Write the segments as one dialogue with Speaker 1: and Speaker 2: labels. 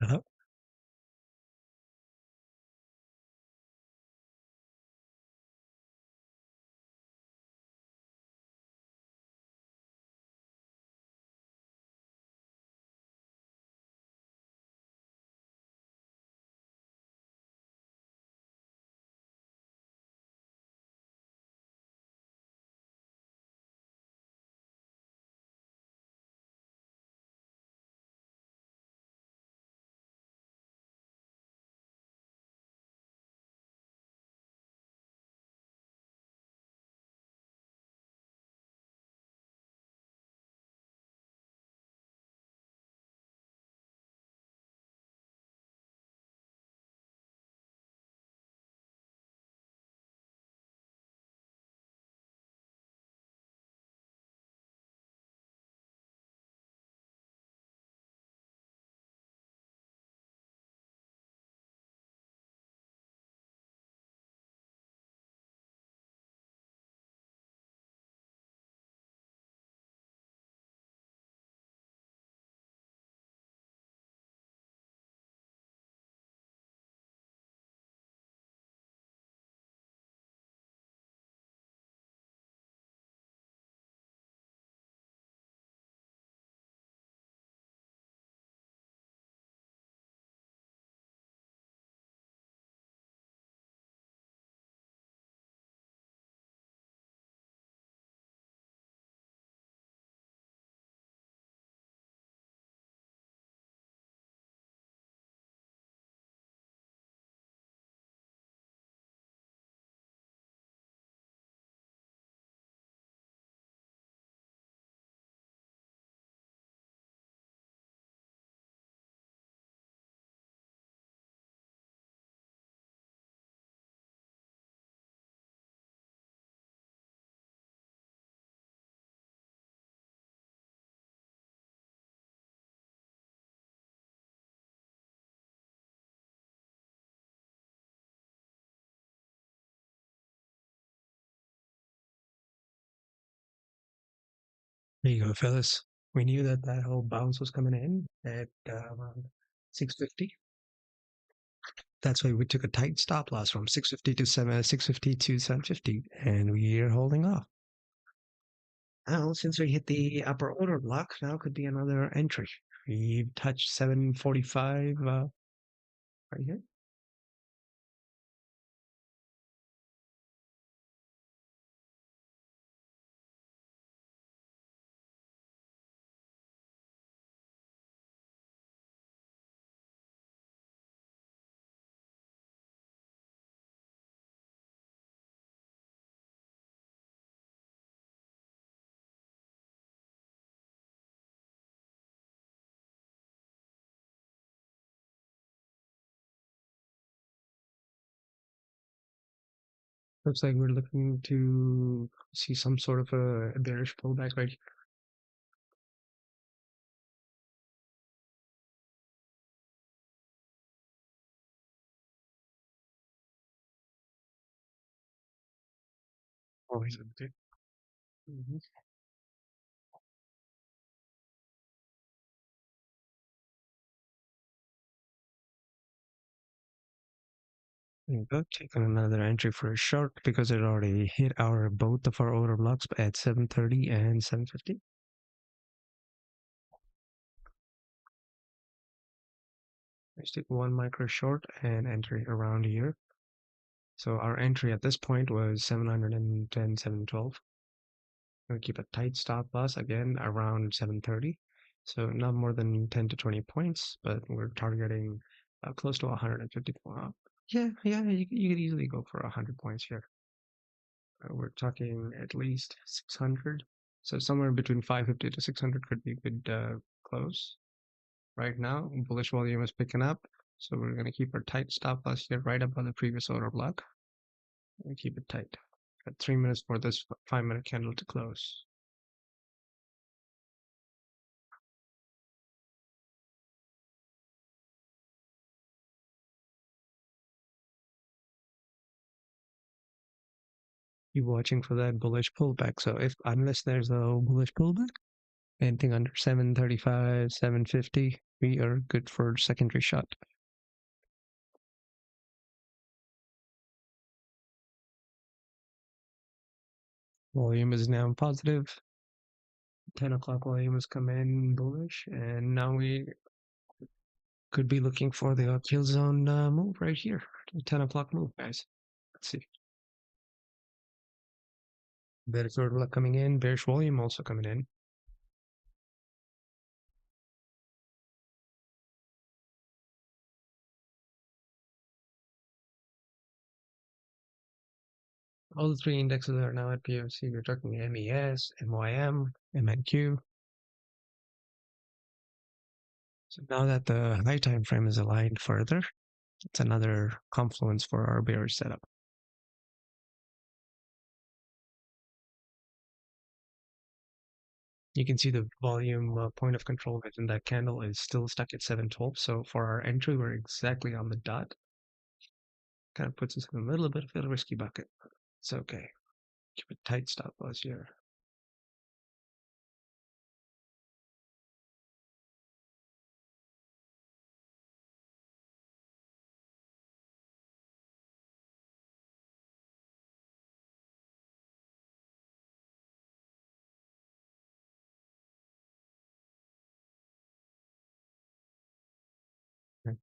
Speaker 1: Uh-huh. There you go, fellas. We knew that that whole bounce was coming in at around 650. That's why we took a tight stop loss from 650 to 650 to 750, and we're holding off. Now, since we hit the upper order block, now could be another entry. We've touched 745 right here. Looks like we're looking to see some sort of a bearish pullback right here. Always empty. Mm-hmm. There you go. Taking another entry for a short because it already hit our both of our order blocks at 730 and 750. Let's take one micro short and entry around here. So our entry at this point was 710, 712. We'll keep a tight stop loss again around 730. So not more than 10 to 20 points, but we're targeting close to 150. Yeah, you could easily go for 100 points here. We're talking at least 600. So somewhere between 550 to 600 could be a good close. Right now, bullish volume is picking up. So we're going to keep our tight stop loss here right above the previous order block. And keep it tight. Got 3 minutes for this 5-minute candle to close. Keep watching for that bullish pullback. So if unless there's a bullish pullback, anything under 735, 750, We are good for secondary shot. Volume is now positive. 10 o'clock volume has come in bullish, and now we could be looking for the kill zone move right here. The 10 o'clock move, guys. Let's see. Bearish order coming in, bearish volume also coming in. All the three indexes are now at POC. We're talking MES, MYM, MNQ. So now that the high time frame is aligned further, it's another confluence for our bearish setup. You can see the volume point of control within that candle is still stuck at 712. So for our entry, we're exactly on the dot. Kind of puts us in a little bit of a risky bucket. It's okay. Keep a tight stop loss here.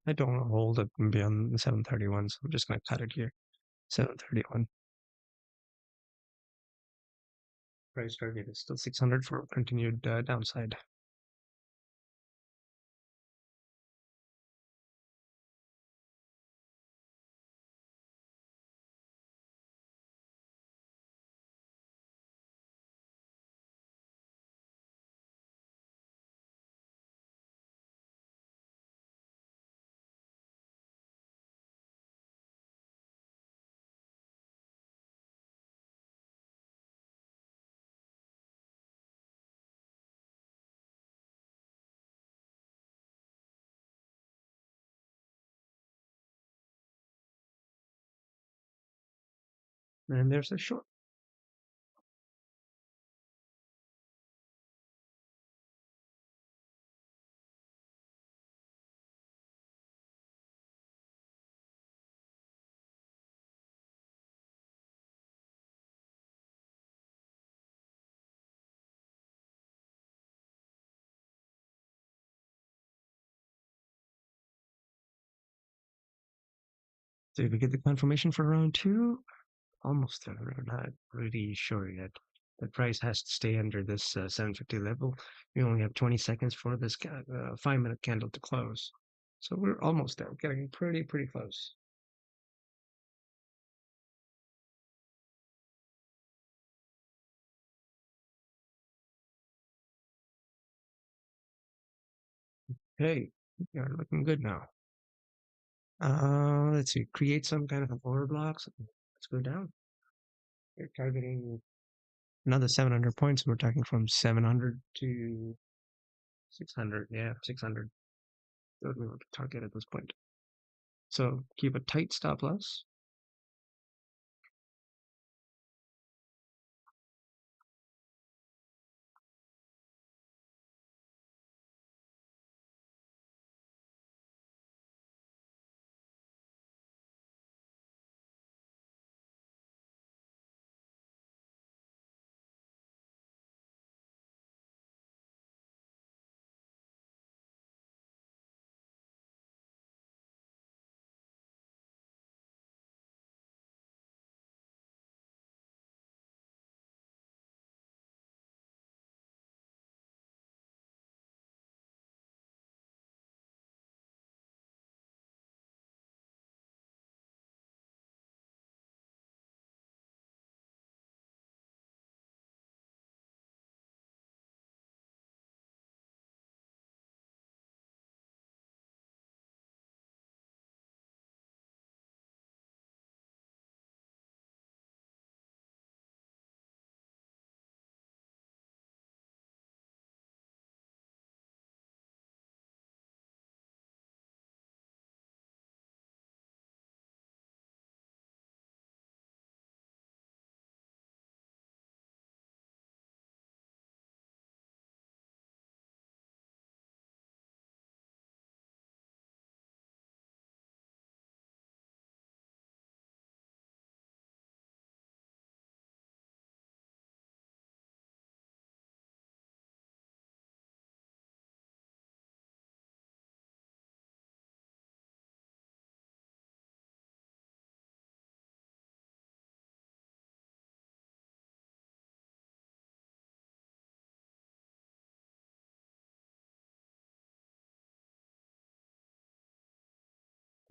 Speaker 1: I don't want to hold it beyond the 731, so I'm just going to cut it here. 731. Price target is still 600 for continued downside. And there's a short. So if we get the confirmation for round two, almost there. We're not really sure yet. The price has to stay under this 750 level. We only have 20 seconds for this 5-minute candle to close. So we're almost there. We're getting pretty close. Hey, you're looking good now. Let's see. Create some kind of a order blocks. Let's go down. We're targeting another 700 points. We're talking from 700 to 600. Yeah, 600. What we want to target at this point. So keep a tight stop loss.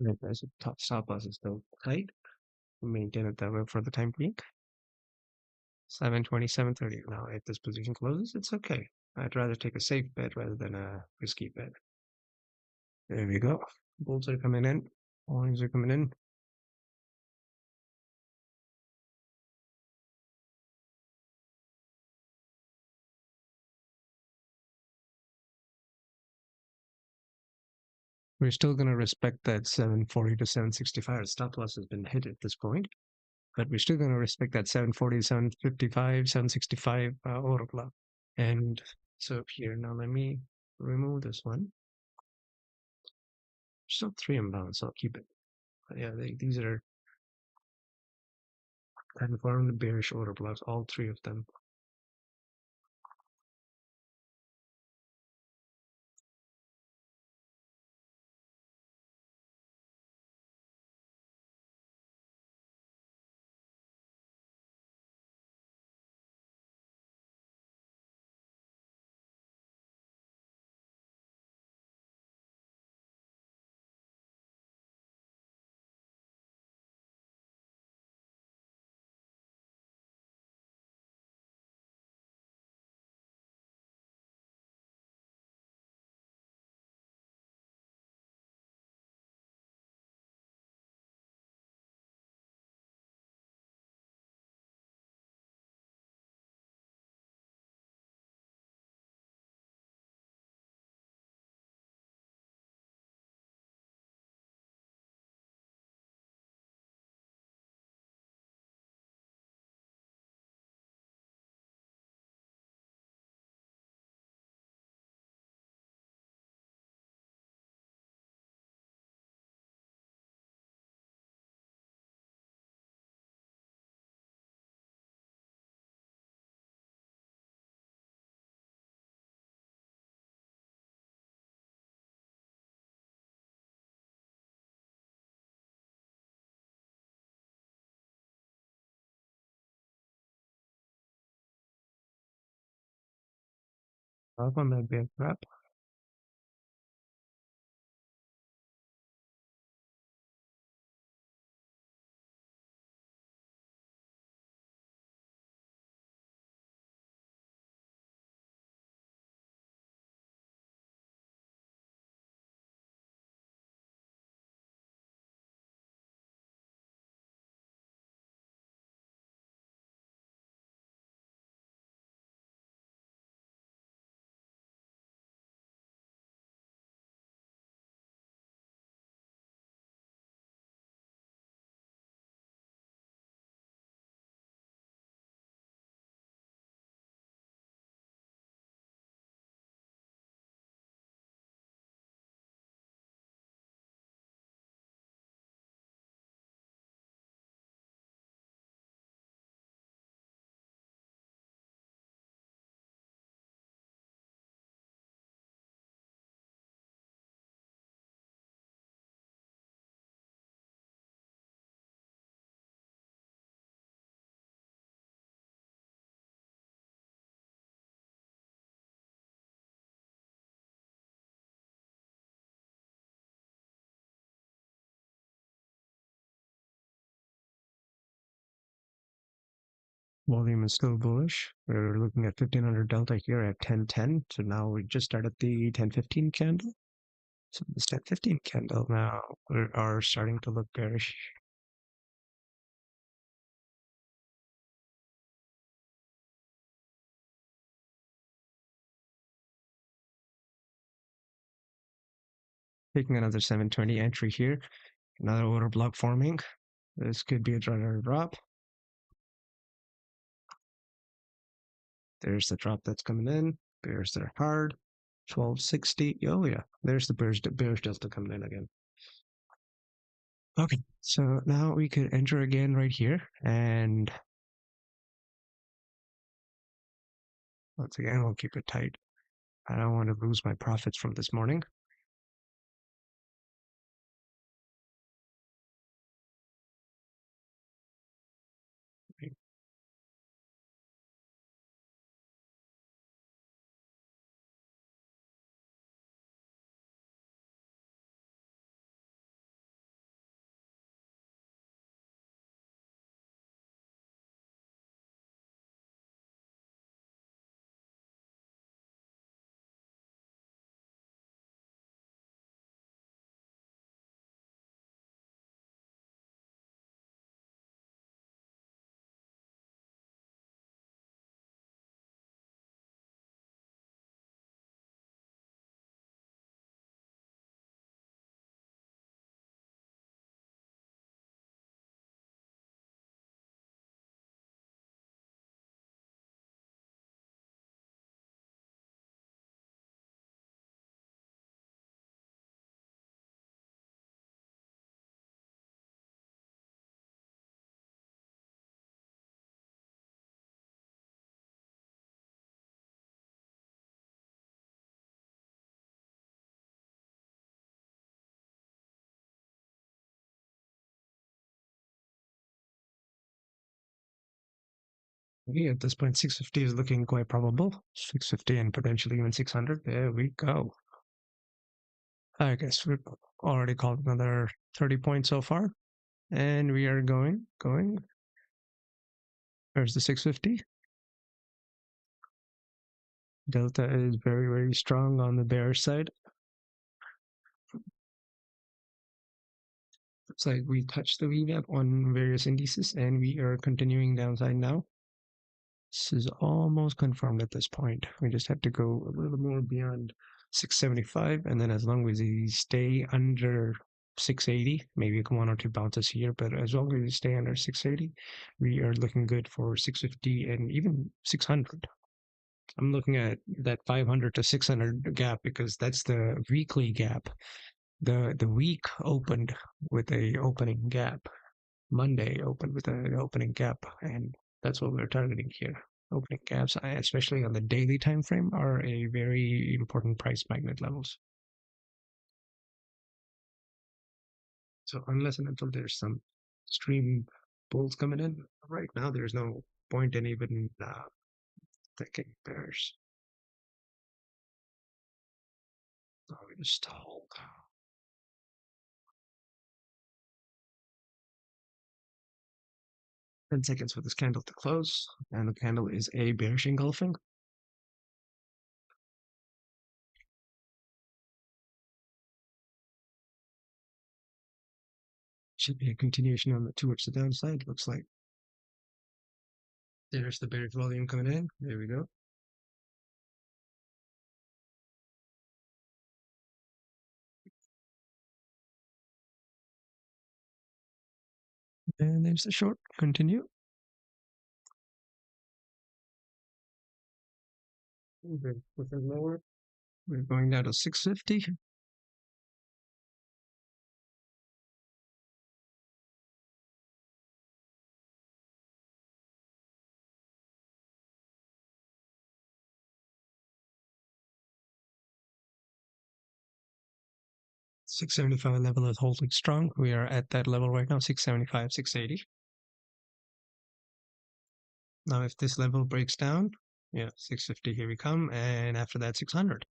Speaker 1: Right, as a top stop loss is still tight. Maintain it that way for the time being. 720, 730. Now, if this position closes, it's okay. I'd rather take a safe bet rather than a risky bet. There we go. Bulls are coming in. Longs are coming in. We're still going to respect that 740 to 765. Stop loss has been hit at this point, but we're still going to respect that 740 to 755, 765 order block. And so up here, now let me remove this one. Still 3 inbound, so I'll keep it. But yeah, these are confirmed bearish order blocks, all 3 of them. Up on that big crap. Volume is still bullish. We're looking at 1500 delta here at 1010. So now we just started the 1015 candle. So this 1015 candle now are starting to look bearish. Taking another 720 entry here. Another order block forming. This could be a drop. There's the drop that's coming in. Bears that are hard. 1260. Oh yeah, there's the bearish delta coming in again. Okay, so now we could enter again right here, and once again we'll keep it tight. I don't want to lose my profits from this morning. Okay, at this point, 650 is looking quite probable. 650 and potentially even 600. There we go. I guess we've already called another 30 points so far. And we are going. There's the 650. Delta is very, very strong on the bearish side. Looks like we touched the VWAP on various indices and we are continuing downside now. This is almost confirmed at this point. We just have to go a little more beyond 675, and then as long as we stay under 680, maybe one or two bounces here, but as long as we stay under 680, we are looking good for 650 and even 600. I'm looking at that 500 to 600 gap because that's the weekly gap. The week opened with a opening gap. Monday opened with an opening gap, and that's what we're targeting here. Opening gaps, especially on the daily time frame, are a very important price magnet levels. So unless and until there's some extreme bulls coming in, right now there's no point in even thinking bears. So we just hold. 10 seconds for this candle to close, and the candle is a bearish engulfing. Should be a continuation on the towards the downside. Looks like there's the bearish volume coming in. There we go. And there's the short. Continue. We're lower. We're going down to 650. 675 level is holding strong. We are at that level right now, 675, 680. Now, if this level breaks down, yeah, 650, here we come. And after that, 600.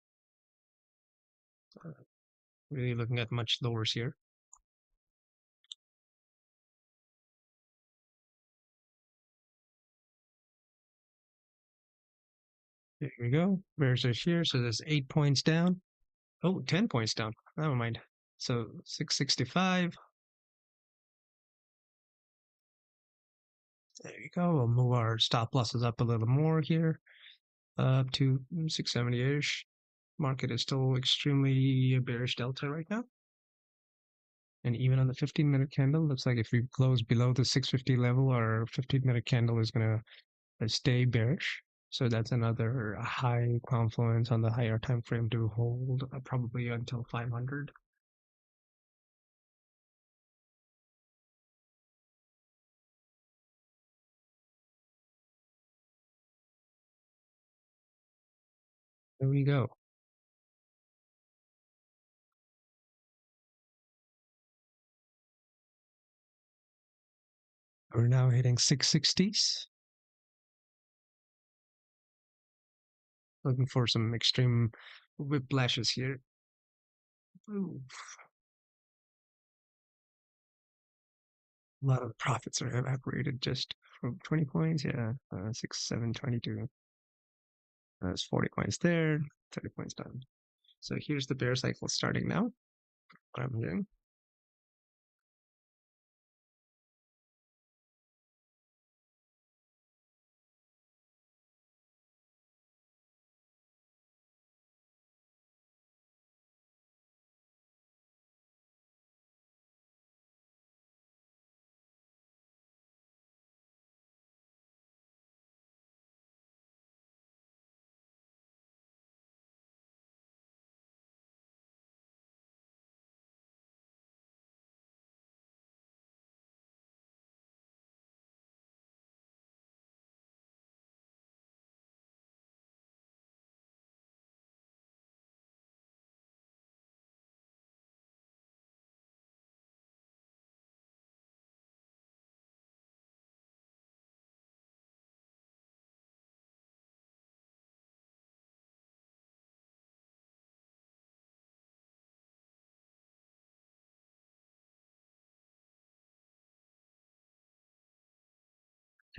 Speaker 1: Really looking at much lowers here. Here we go. Bears are here. So there's 8 points down. Oh, 10 points down. Never mind. So 665. There you go. We'll move our stop losses up a little more here, up to 670-ish. Market is still extremely bearish delta right now. And even on the 15-minute candle, looks like if we close below the 650 level, our 15-minute candle is going to stay bearish. So that's another high confluence on the higher time frame to hold probably until 500. There we go. We're now hitting 660s. Looking for some extreme whiplashes here. Ooh. A lot of the profits are evaporated just from 20 points. Yeah, 6, 7, 22. There's 40 points there, 30 points down. So here's the bear cycle starting now. What I'm doing.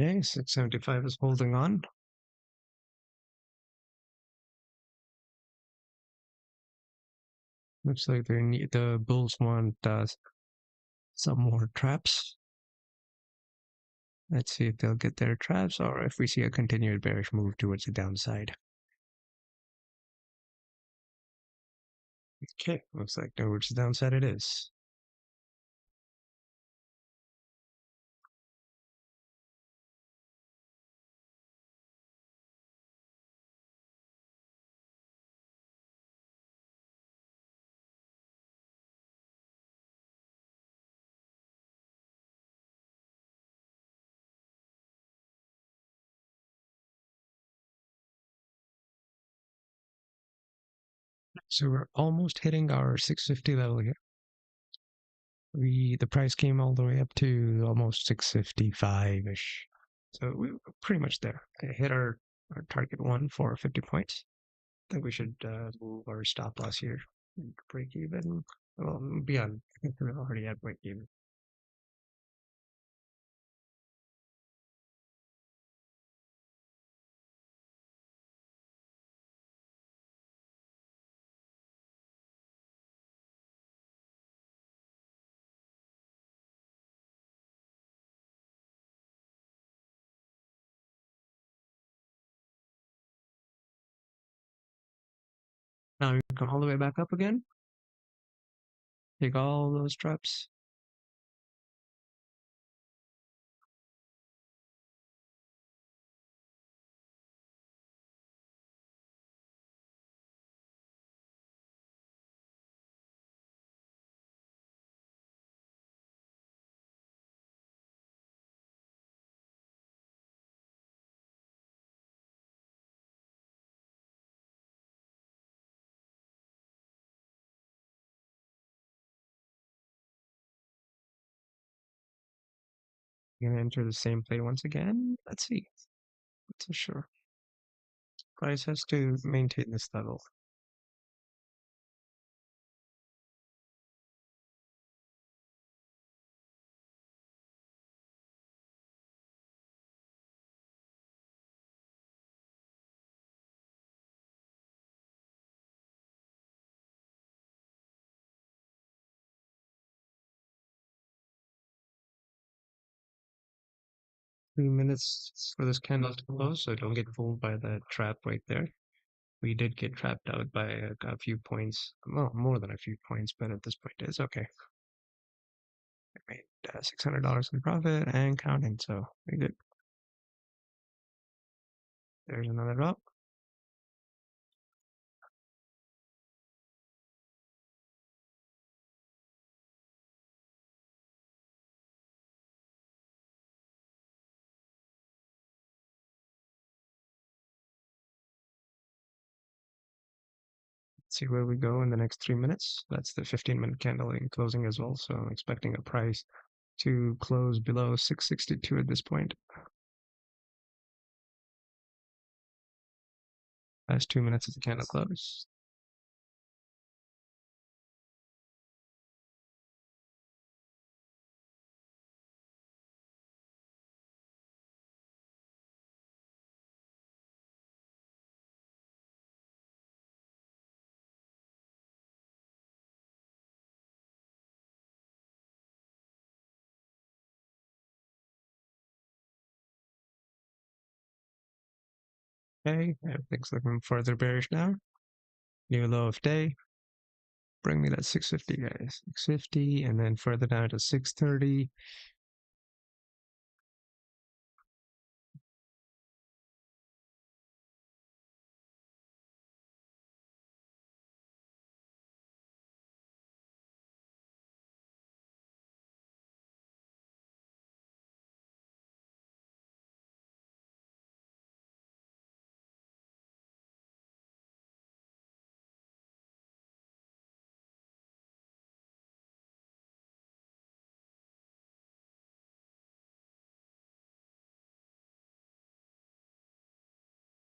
Speaker 1: Okay, 675 is holding on. Looks like the bulls want some more traps. Let's see if they'll get their traps or if we see a continued bearish move towards the downside. Okay, looks like towards the downside it is. So we're almost hitting our 650 level here. The price came all the way up to almost 655-ish. So we were pretty much there. Okay, hit our target one for 50 points. I think we should move our stop loss here. Break even. Well, beyond. I think we're already at break even. Now you come all the way back up again. Take all those traps. You're gonna enter the same play once again. Let's see. Not so sure. Price has to maintain this level. Minutes for this candle to close, so don't get fooled by that trap right there. We did get trapped out by a few points. Well, more than a few points, but at this point it's okay. I made $600 in profit and counting, so very good. There's another drop. Let's see where we go in the next 3 minutes. That's the 15-minute candle in closing as well, so I'm expecting a price to close below 662 at this point. Last 2 minutes of the candle close. Okay, everything's looking further bearish now. New low of day. Bring me that 650, guys. 650, and then further down to 630.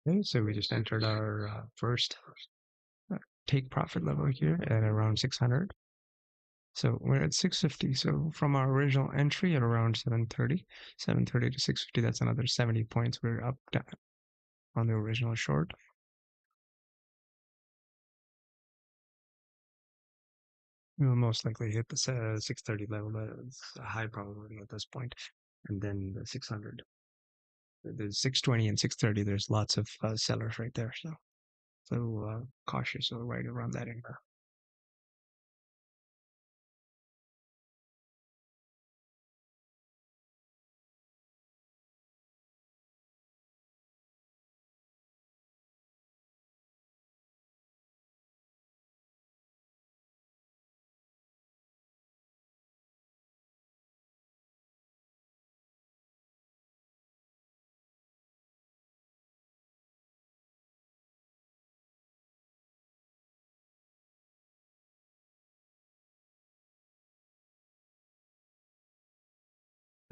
Speaker 1: Okay, so we just entered our first take profit level here at around 600. So we're at 650. So from our original entry at around 730, 730 to 650, that's another 70 points. We're up on the original short. We will most likely hit the 630 level. That's a high probability at this point. And then the 600. The 620 and 630, there's lots of sellers right there. So cautious or right around that area.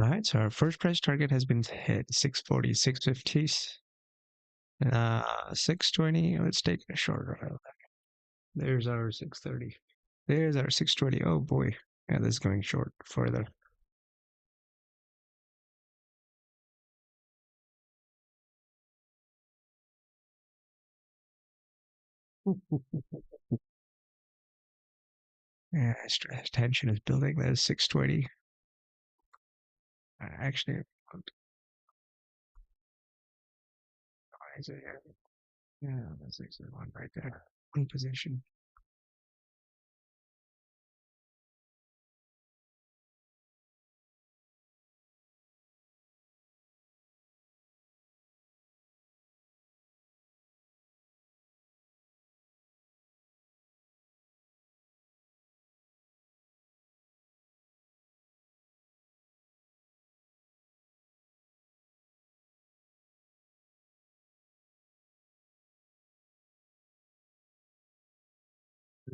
Speaker 1: All right, so our first price target has been hit, 640, 650, 620. Let's take a short route. There's our 630. There's our 620. Oh boy. Yeah, this is going short further. Yeah, tension is building. There's 620. Actually, why is it here? Yeah, that's the one right there. In position.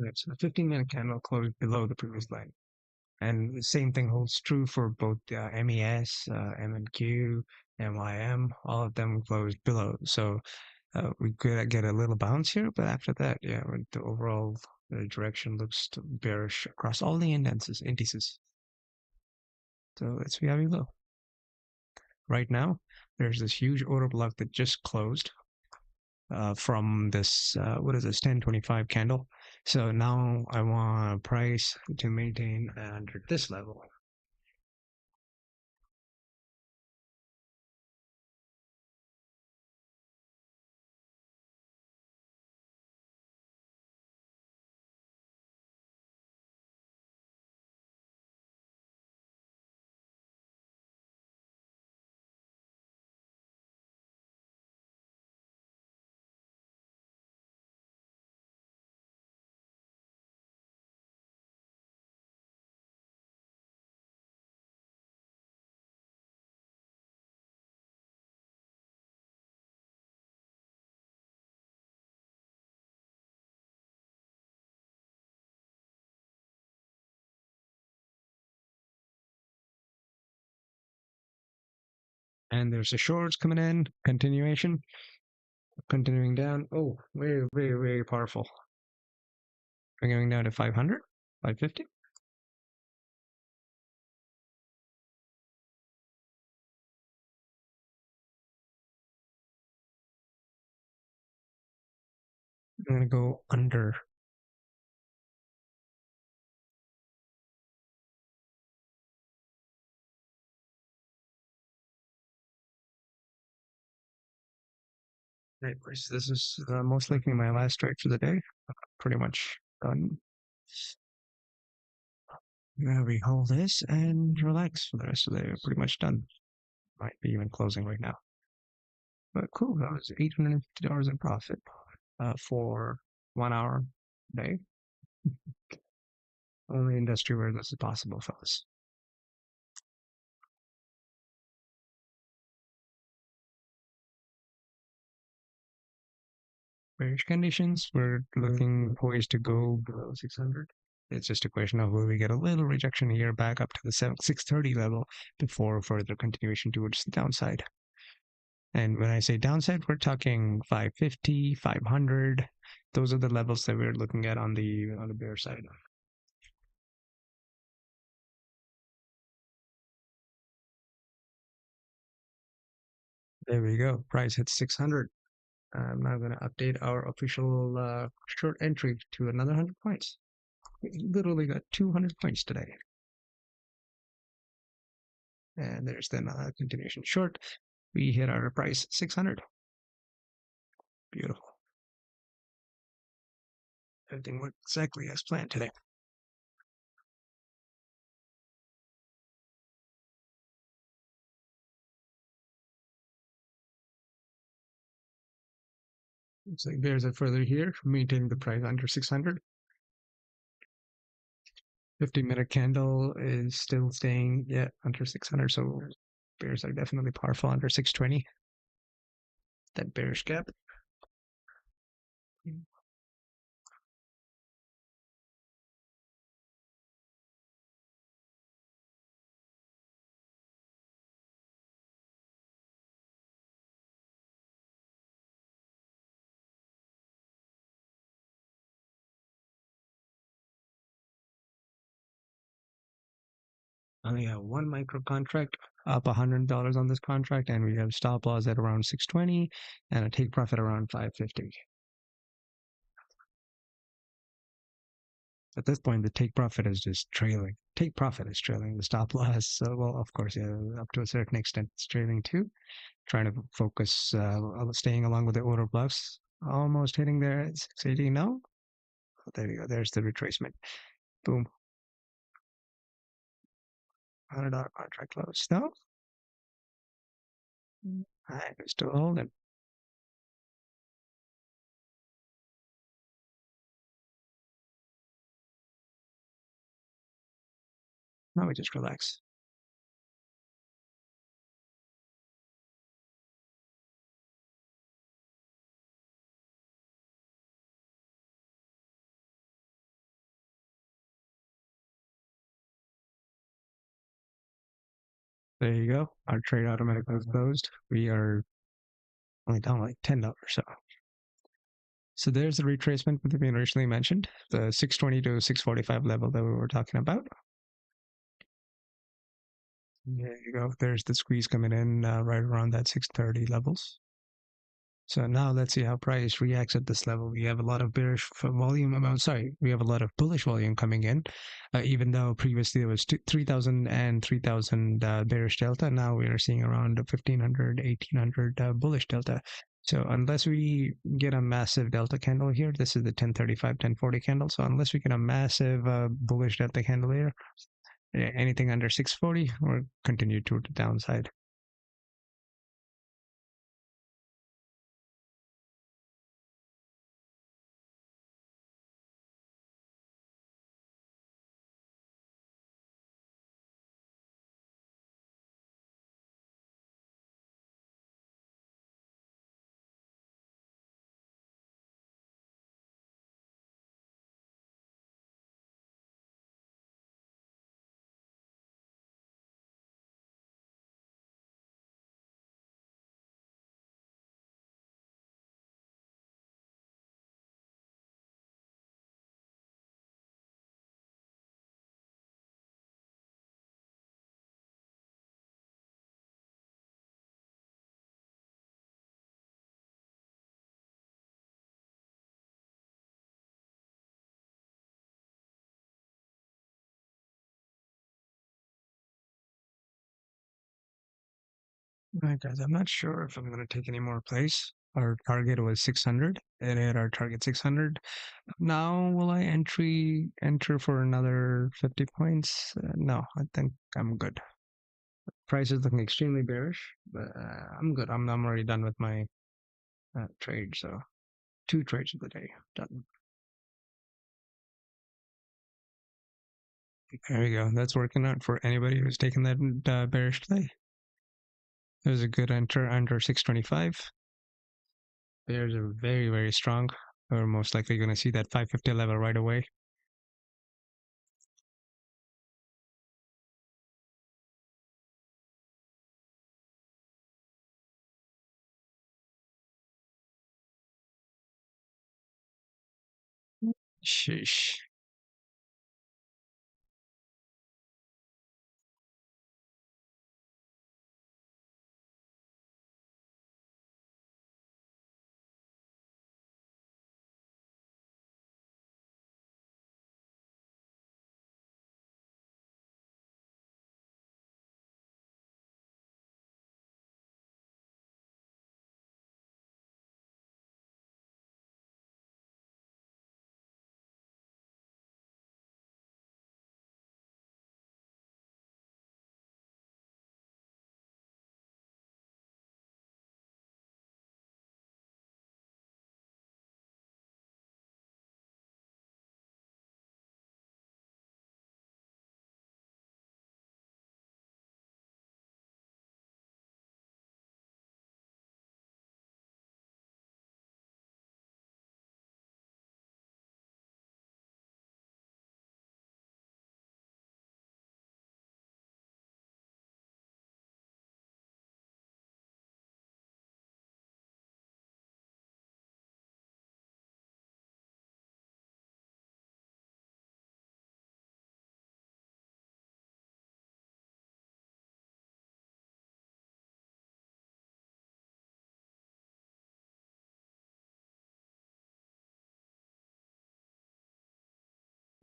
Speaker 1: Right, so the 15-minute candle closed below the previous line. And the same thing holds true for both MES, MNQ, MYM. All of them closed below. So we could get a little bounce here, but after that, yeah, the overall direction looks bearish across all the indices. So let's see how we go. Right now, there's this huge order block that just closed from this, what is this, 1025 candle. So now I want a price to maintain under this level. And there's a shorts coming in, continuing down. Oh, very, very, very powerful. We're going down to 500, 550. I'm going to go under. Anyways, this is most likely my last trade for the day. Pretty much done. We hold this and relax for the rest of the day. Pretty much done. Might be even closing right now. But cool, that was $850 in profit for 1 hour a day. Only industry where this is possible, fellas. Bearish conditions, we're looking poised to go below 600. It's just a question of will we get a little rejection here back up to the 630 level before further continuation towards the downside. And when I say downside, we're talking 550, 500. Those are the levels that we're looking at on the bear side. There we go. Price hit 600. I'm now going to update our official short entry to another 100 points. We literally got 200 points today. And there's then a continuation short. We hit our price 600. Beautiful. Everything went exactly as planned today. Looks like bears are further here, maintaining the price under 600. 50-minute candle is still staying under 600, so bears are definitely powerful under 620. That bearish gap. I only have one micro contract up $100 on this contract, and we have stop loss at around 620 and a take profit around 550. At this point, the take profit is just trailing. Take profit is trailing the stop loss. So, well, of course, yeah, up to a certain extent, it's trailing too. Trying to focus, staying along with the order bluffs. Almost hitting there at 680. No, oh, there you go. There's the retracement. Boom. $100 contract close. No, I'm still holding. Now we just relax. There you go. Our trade automatically is closed. We are only down like $10. So there's the retracement that we originally mentioned, the 620 to 645 level that we were talking about. There you go. There's the squeeze coming in right around that 630 levels. So now let's see how price reacts at this level. We have a lot of bearish volume amount. Sorry, we have a lot of bullish volume coming in, even though previously there was 3,000 and 3,000 bearish delta. Now we are seeing around 1,500, 1,800 bullish delta. So unless we get a massive delta candle here, this is the 1035, 1040 candle. So unless we get a massive bullish delta candle here, anything under 640 or continue to the downside. All right, guys, I'm not sure if I'm going to take any more plays. Our target was 600. It hit our target 600. Now, will I enter for another 50 points? No, I think I'm good. Price is looking extremely bearish, but I'm good. I'm already done with my trade. So 2 trades of the day done. There we go. That's working out for anybody who's taking that bearish play. There's a good enter under 625. Bears are very, very strong. We're most likely going to see that 550 level right away. Sheesh.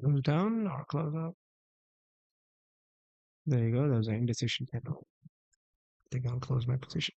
Speaker 1: Goes down or close up. There you go. There's an indecision candle. I think I'll close my position.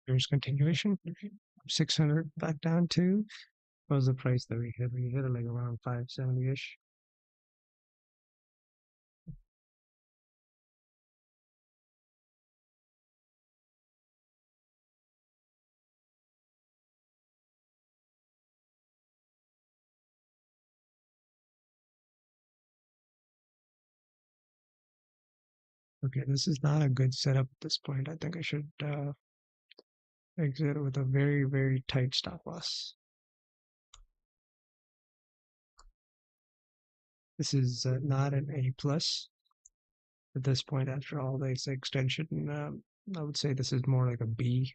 Speaker 1: There's continuation. 600 back down to, what was the price that we hit? We hit it like around 570-ish. Okay, this is not a good setup at this point. I think I should exit with a very, very tight stop loss. This is not an A plus at this point after all this extension. I would say this is more like a B.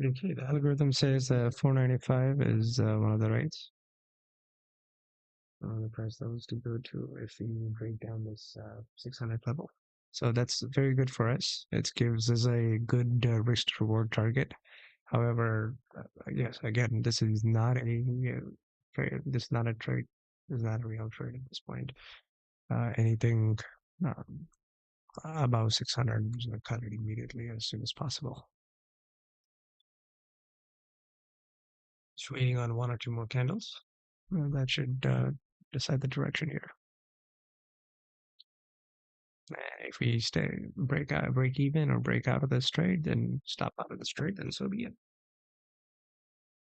Speaker 1: Okay, the algorithm says 495 is one of the rates. The price levels to go to if we break down this 600 level. So that's very good for us. It gives us a good risk to reward target. However, yes, again, this is not a trade. This is not a trade. This is not a real trade at this point. Anything um, above 600, I'm just going to cut it immediately as soon as possible. Just waiting on one or two more candles. That should decide the direction here. If we break even or break out of this trade, then stop out of this trade, then so be it.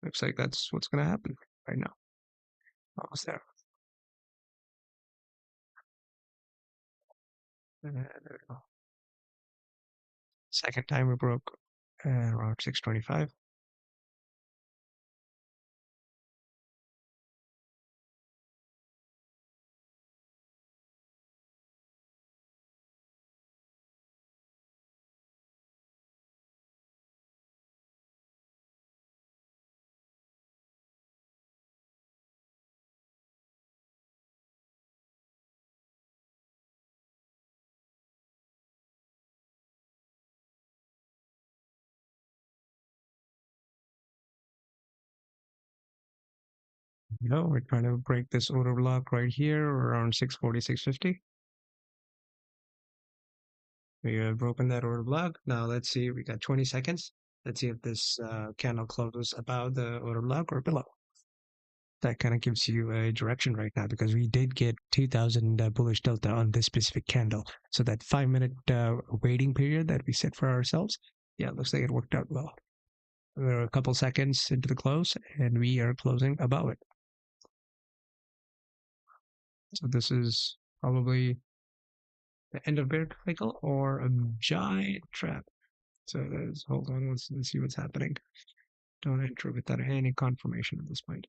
Speaker 1: Looks like that's what's going to happen right now. Almost there. There we go. Second time we broke around 625. No, we're trying to break this order block right here around 640, 650. We have broken that order block. Now let's see, we got 20 seconds. Let's see if this candle closes above the order block or below. That kind of gives you a direction right now because we did get 2000 bullish delta on this specific candle. So that 5-minute waiting period that we set for ourselves, yeah, it looks like it worked out well. We're a couple seconds into the close, and we are closing above it. So this is probably the end of bear cycle or a giant trap. So there's, hold on, let's see what's happening. Don't enter without any confirmation at this point.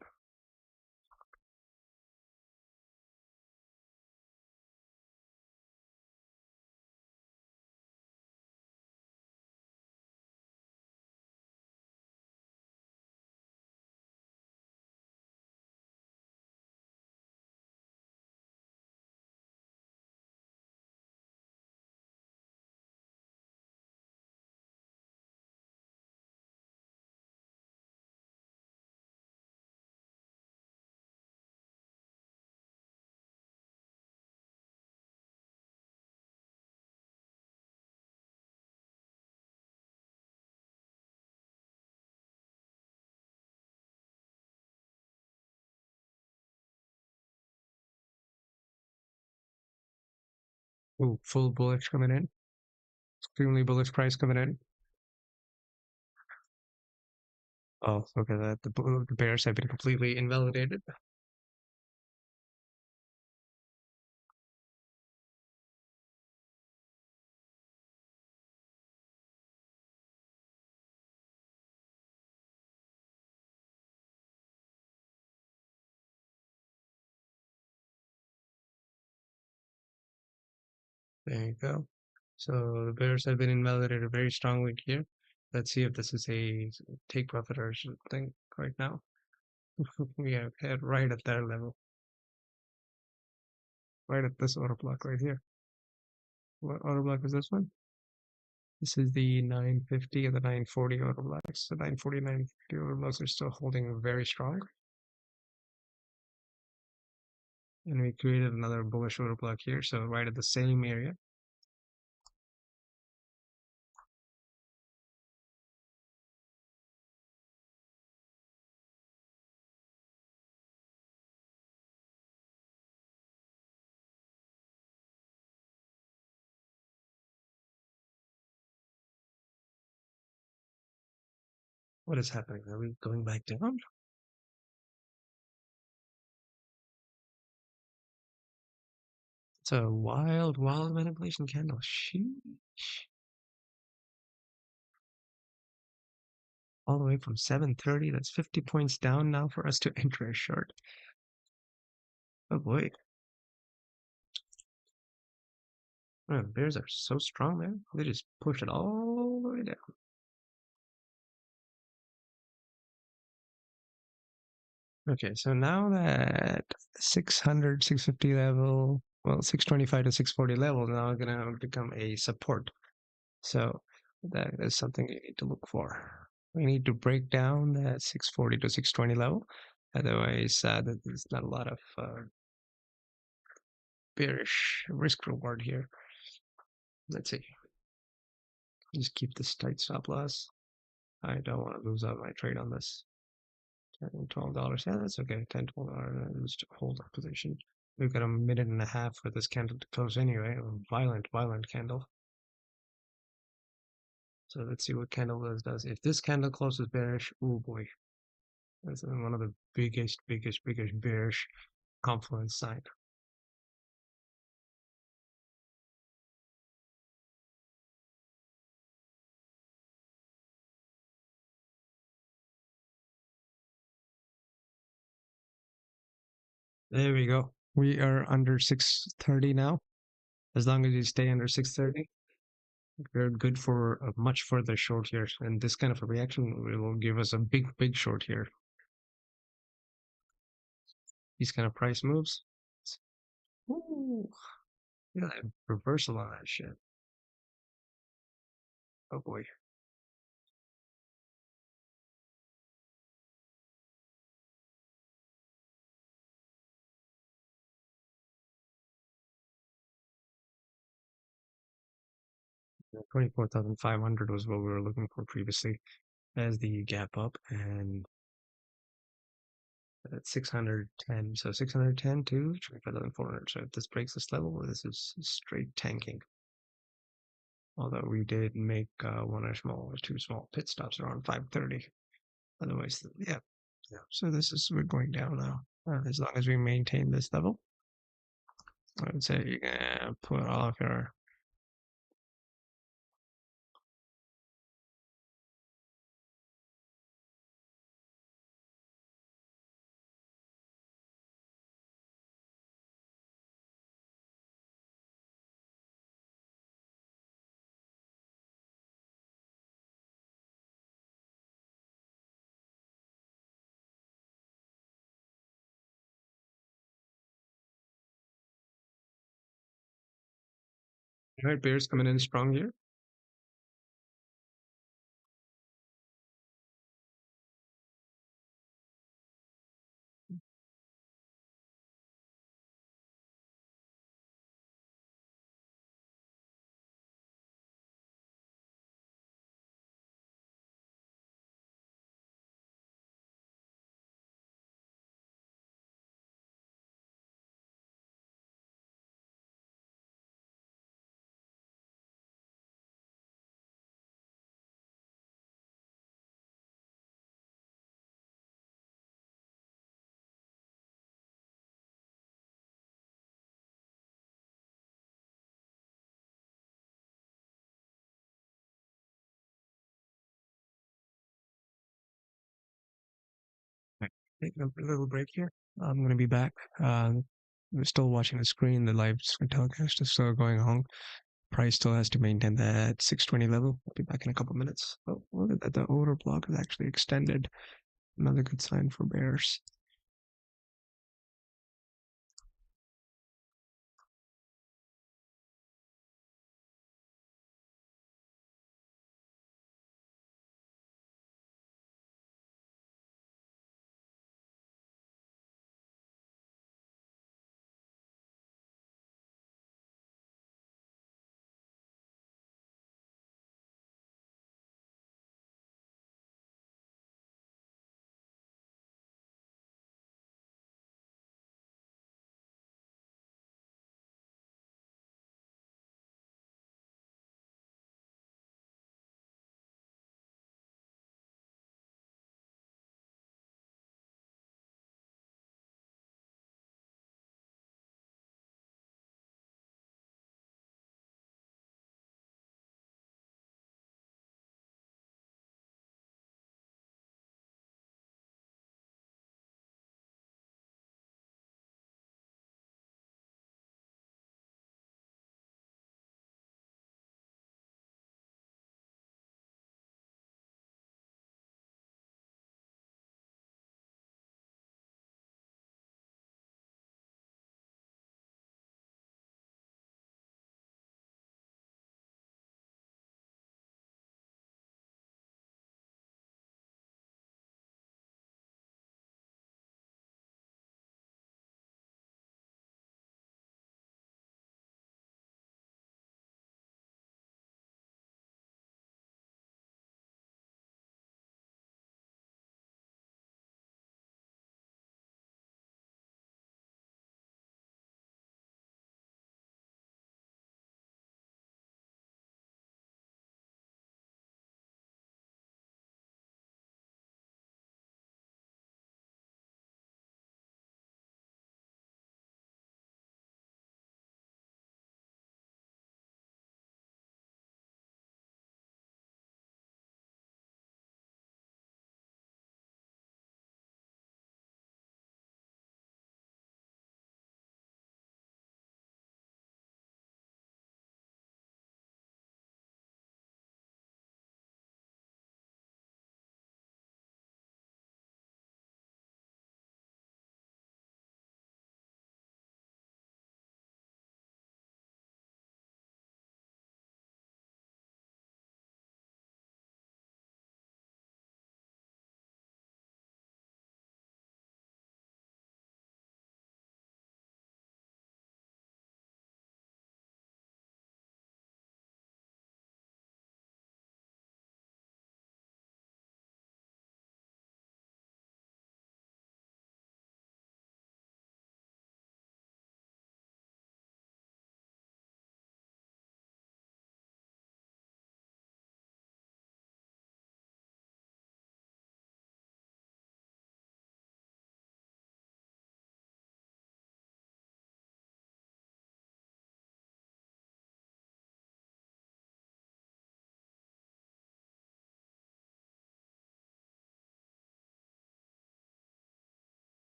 Speaker 1: Ooh, full bullish coming in. Extremely bullish price coming in. Oh, look at that. The bears have been completely invalidated. There you go. So the bears have been invalidated very strongly here. Let's see if this is a take profit or something right now. We have hit right at their level. Right at this order block right here. What order block is this one? This is the 950 and the 940 order blocks. The 940 and 950 order blocks are still holding very strong. And we created another bullish order block here, so right at the same area. What is happening? Are we going back down? It's a wild, wild manipulation candle. Sheesh. All the way from 730. That's 50 points down now for us to enter a short. Oh boy. Man, bears are so strong, man. They just push it all the way down. Okay, so now that 600, 650 level, well, 625 to 640 level now going to become a support. So that is something you need to look for. We need to break down that 640 to 620 level. Otherwise, there's not a lot of bearish risk reward here. Let's see. Just keep this tight stop loss. I don't want to lose out my trade on this. $10, $12. Yeah, that's okay. $10, $12. Just hold our position. We've got a minute and a half for this candle to close anyway. A violent, violent candle. So let's see what candle does. If this candle closes bearish, oh boy. That's one of the biggest bearish confluence sign. There we go. We are under 630 now. As long as you stay under 630, we're good for a much further short here. And this kind of a reaction will give us a big short here. These kind of price moves. Ooh, yeah, reversal on that shit. Oh boy. 24,500 was what we were looking for previously as the gap up, and at 610. So 610 to 25,400. So if this breaks this level, this is straight tanking. Although we did make one or two small pit stops around 5:30. Otherwise, yeah. So we're going down now. As long as we maintain this level, I would say you can put all of your. All right, bears coming in strong here. Right. Taking a little break here. I'm going to be back. We're still watching the screen. The live telecast is still going on. Price still has to maintain that 620 level. I'll be back in a couple minutes. Oh, look at that. The order block is actually extended. Another good sign for bears.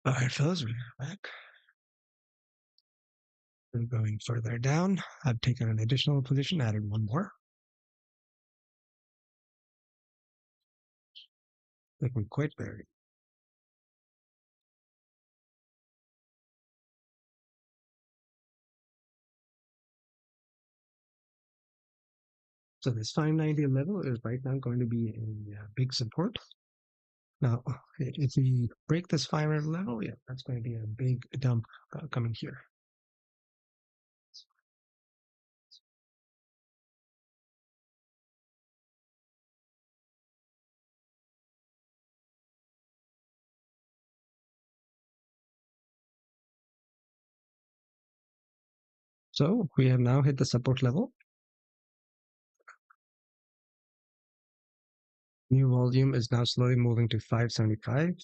Speaker 1: All right, fellas, we're back. We're going further down. I've taken an additional position, added one more. Looking quite varied. So this 590 level is right now going to be a big support. Now, if we break this 500 level, yeah, that's going to be a big dump coming here. So we have now hit the support level. New volume is now slowly moving to 575.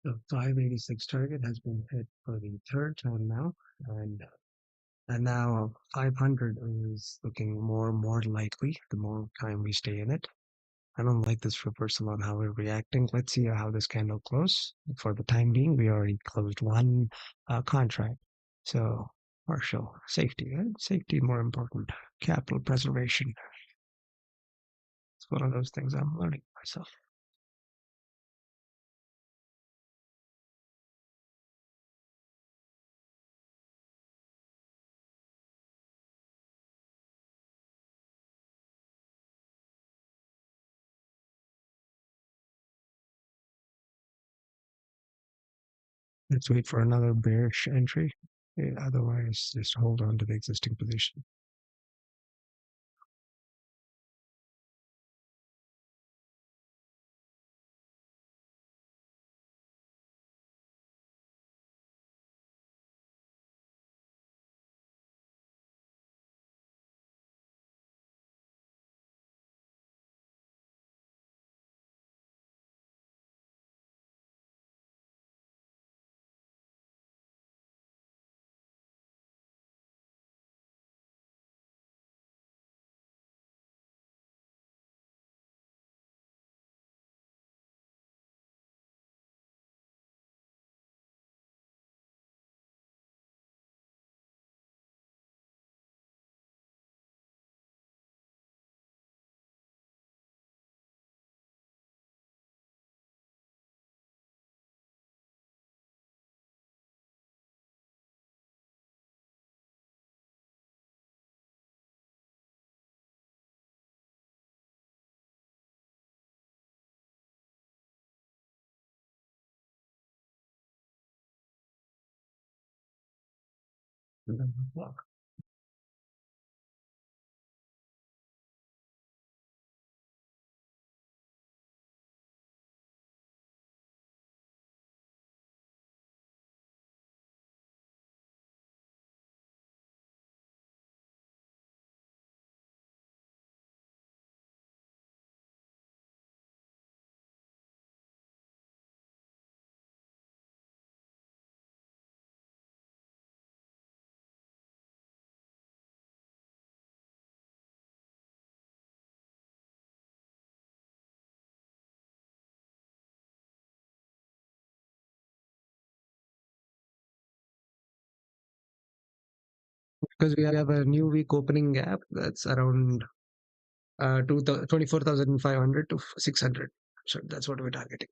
Speaker 1: The 586 target has been hit for the third time now, and now 500 is looking more and more likely the more time we stay in it. I don't like this reversal on how we're reacting. Let's see how this candle closes. For the time being, we already closed one contract. So partial safety. Safety more important. Capital preservation. It's one of those things I'm learning myself. Let's wait for another bearish entry. Otherwise, just hold on to the existing position. Look, because we have a new week opening gap that's around 24,500 to 600. So that's what we're targeting.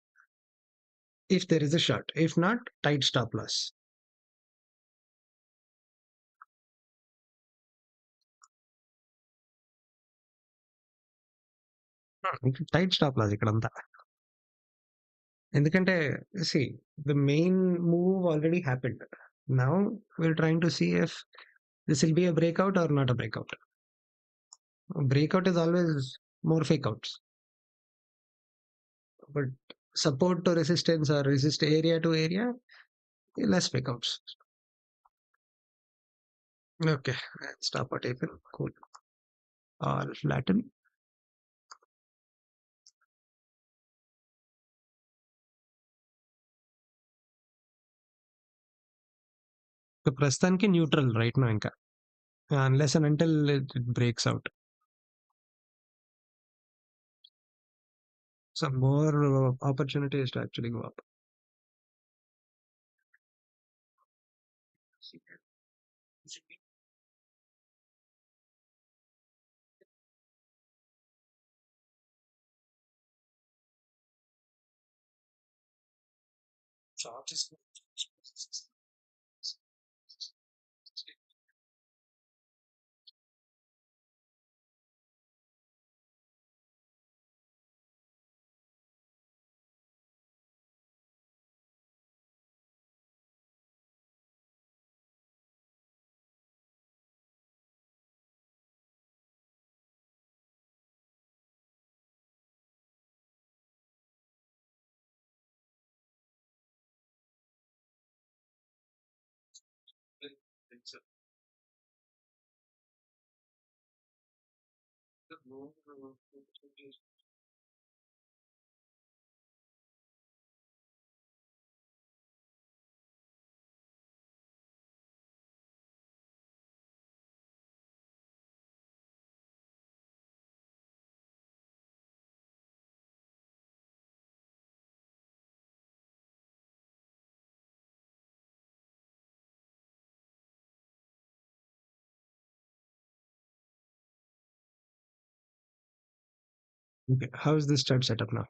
Speaker 1: If there is a short, if not, tight stop loss. Tight stop loss ikkadanతా. ఎందుకంటే see, the main move already happened. Now we're trying to see if this will be a breakout or not a breakout. A breakout is always more fake outs. But support to resistance or resist area to area, less fake outs. Okay, stop at April. Cool. All flatten. So ప్రస్తుతానికి neutral right no ఇంకా unless and until it breaks out. Some more opportunities to actually go up. Okay, how is this chart set up now?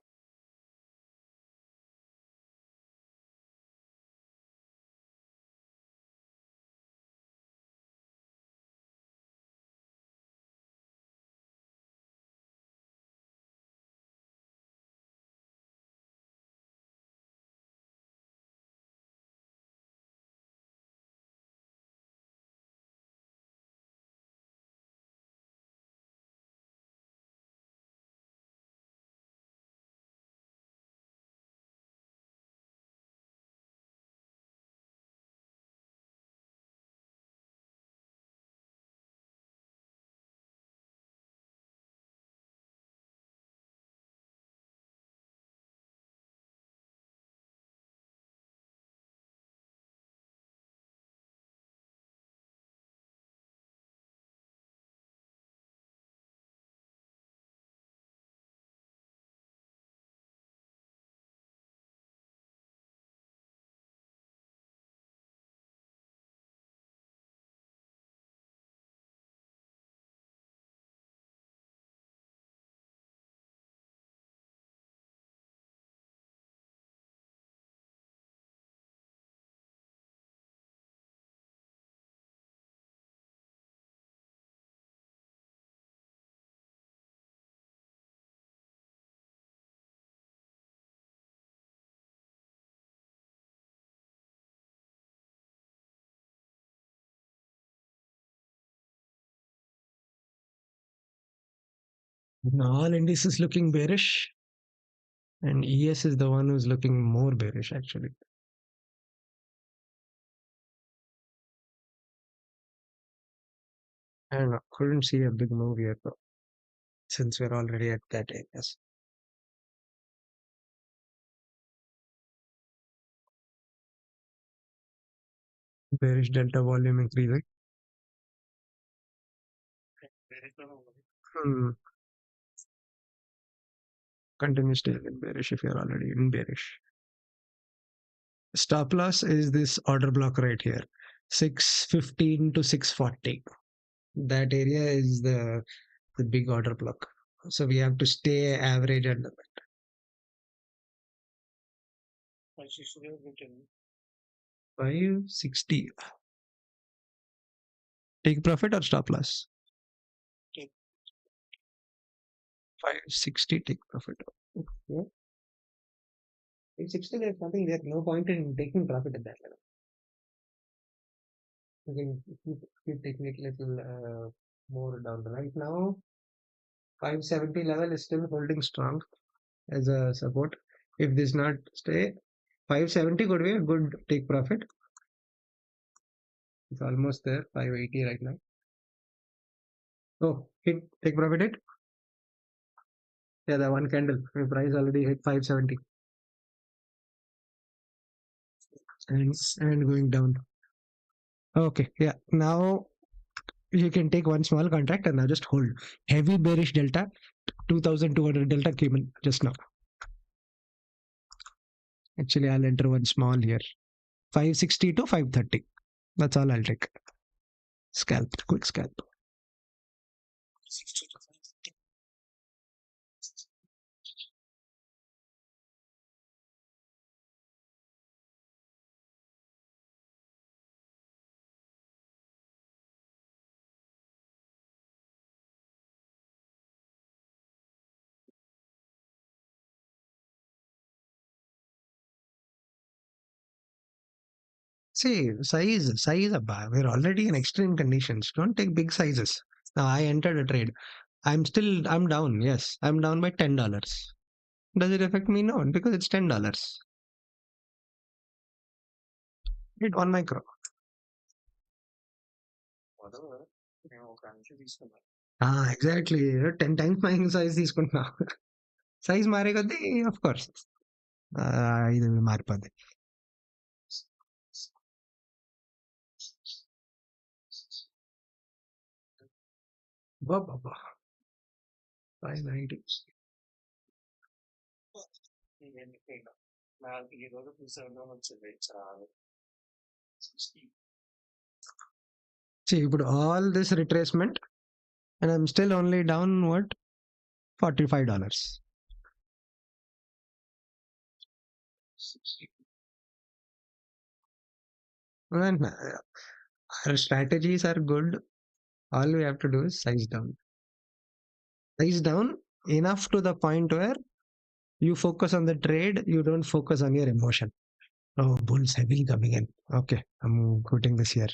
Speaker 1: All indices looking bearish, and ES is the one who's looking more bearish actually. And I couldn't see a big move here though, since we're already at that areas. Bearish delta volume increasing. Hmm. Continue staying in bearish if you're already in bearish. Stop loss is this order block right here. 615 to 640. That area is the big order block. So we have to stay average at the 560. Take profit or stop loss? 560 take profit. Okay. 560, there's nothing there. No point in taking profit at that level. You can keep taking it little more down. Right now, 570 level is still holding strong as a support. If this not stay, 570 could be a good take profit. It's almost there, 580 right now. Oh, hit take profit hit. Yeah, the one candle. The price already hit 570 and going down. Okay, yeah. Now you can take one small contract and now just hold. Heavy bearish delta, 2200 delta came in just now. Actually, I'll enter one small here. 560 to 530. That's all I'll take. Scalp, quick scalp. See, size, we're already in extreme conditions. Don't take big sizes. Now I entered a trade. I'm down. Yes, I'm down by $10. Does it affect me? No, because it's $10. Hit one micro. Exactly. 10 times my size తీసుకుంటున్నా size మారే కొద్దీ of course ఇది మారిపోద్ది బాబా 590 See, ఇప్పుడు all this retracement and I'm still only down what $45. And our strategies are good. All we have to do is size down. Size down enough to the point where you focus on the trade, you don't focus on your emotion. Oh, bulls heavily coming in. Okay, I'm quitting this here.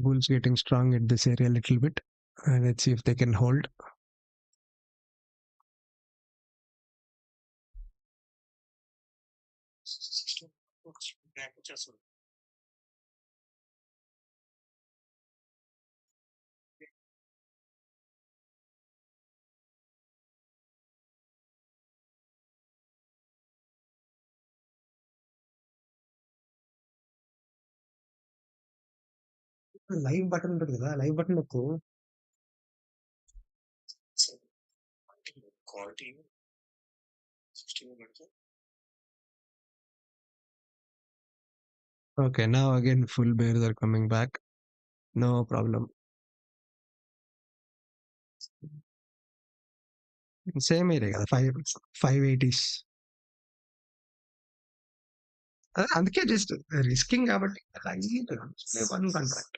Speaker 1: Bulls getting strong at this area a little bit. Let's see if they can hold. Live button ఉంటుంది కదా live button నొక్కు Okay, now again full bears are coming back. No problem. Same area కదా 580s. అందుకే just risking కాబట్టి one contract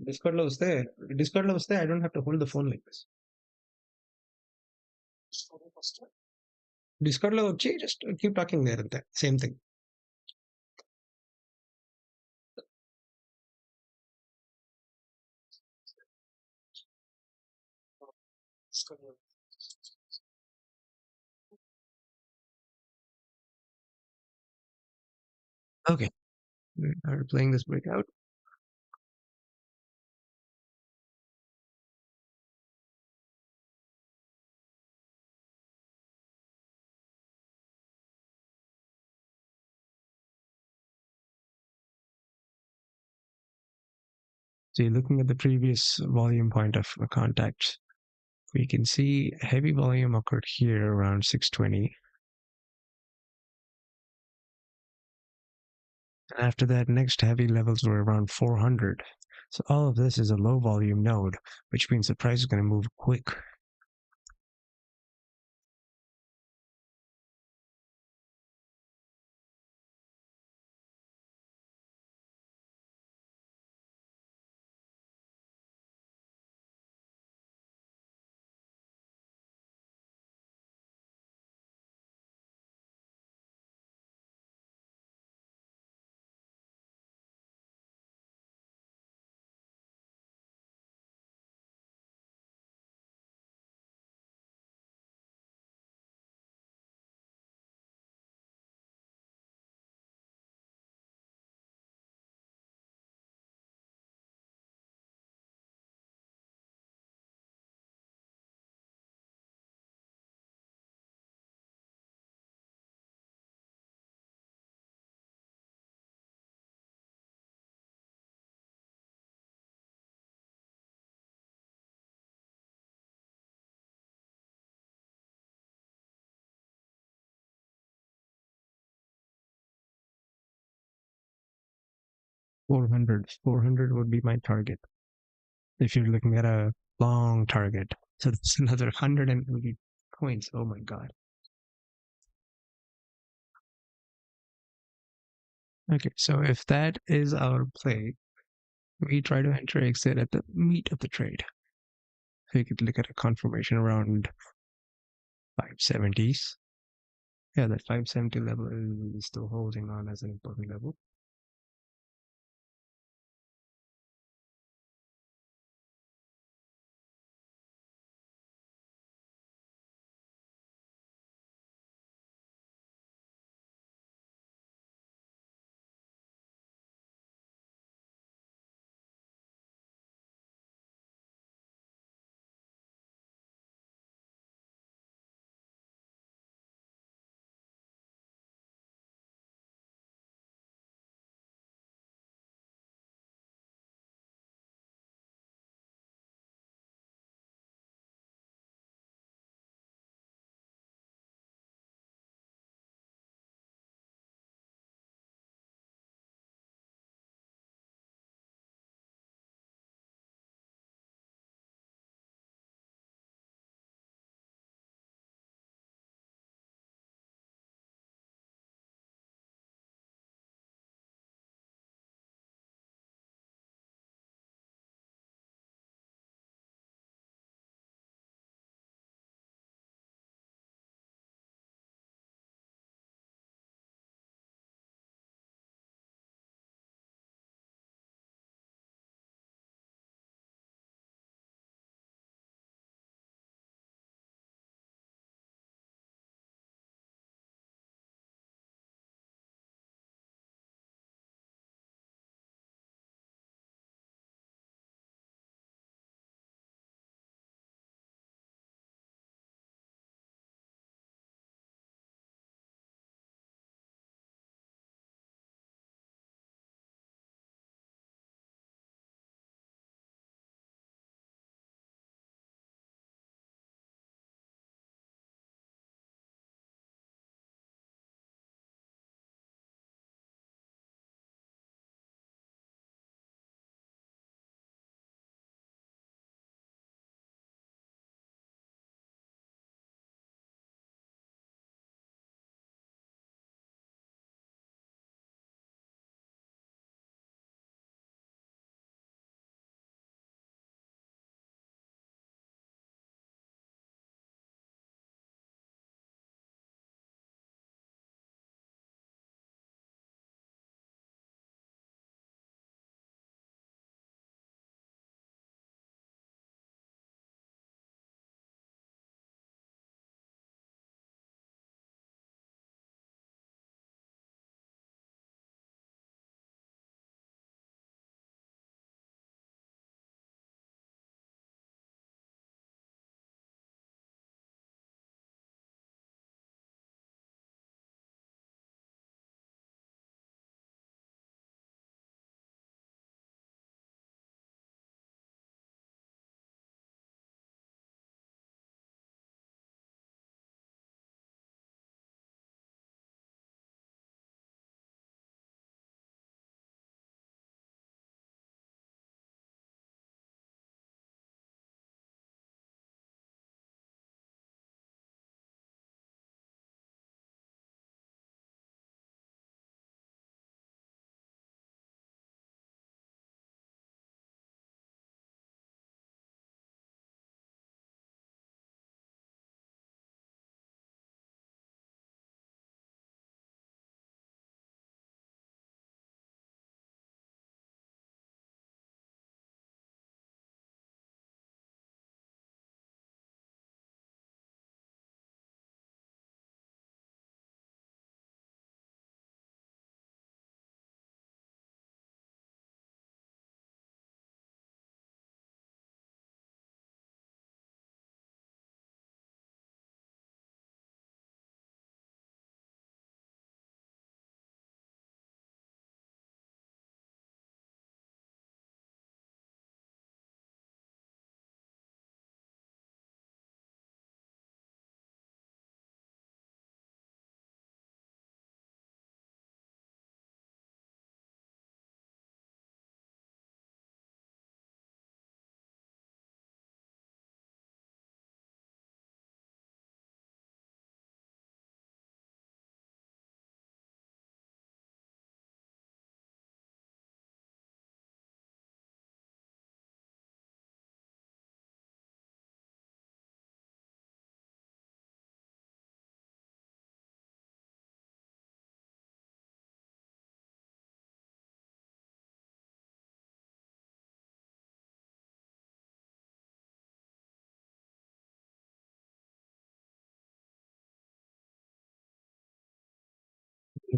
Speaker 1: discount లో వస్తే I don't have to hold the phone like this discount లో వచ్చి జస్ట్ కీప్ టాకింగ్ దేర్ అంతే same thing Okay, we are playing this breakout. So you're looking at the previous volume point of contacts. We can see heavy volume occurred here around 620. And after that, next heavy levels were around 400. So all of this is a low volume node, which means the price is going to move quick. Four hundred would be my target if you're looking at a long target. So that's another 180 points. Oh my God. Okay, so if that is our play, we try to enter exit at the meat of the trade. So you could look at a confirmation around 570s. Yeah, that 570 level is still holding on as an important level.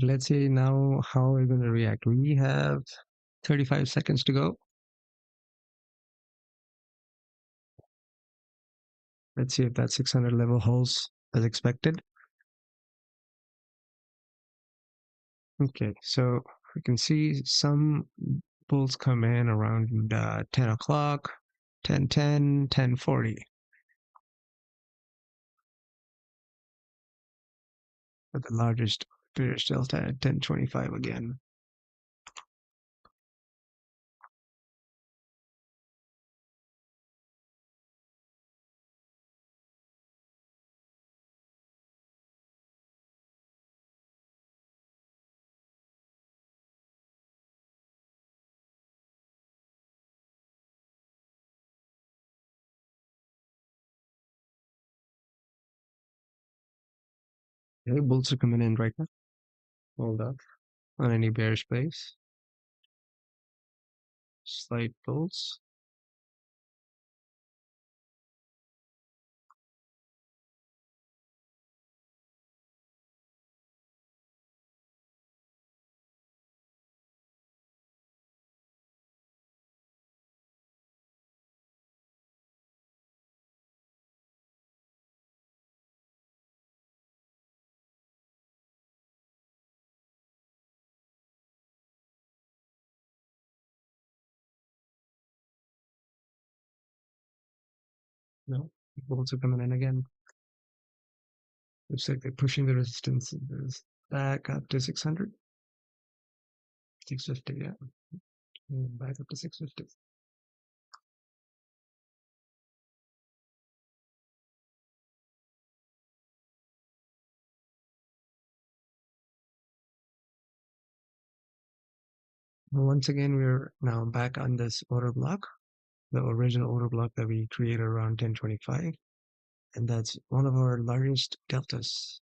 Speaker 1: Let's see now how we're going to react. We have 35 seconds to go. Let's see if that 600 level holds as expected. Okay, so we can see some bulls come in around 10 o'clock, 10:10, 10:40. But the largest bearish delta at 10:25 again. Okay, bulls are coming in right now. Hold up on any bearish place. Slight bulls. No, bulls are coming in again. Looks like they're pushing the resistance back up to 600. 650, yeah. Back up to 650. Well, once again, we're now back on this order block, the original order block that we created around 1025. And that's one of our largest deltas.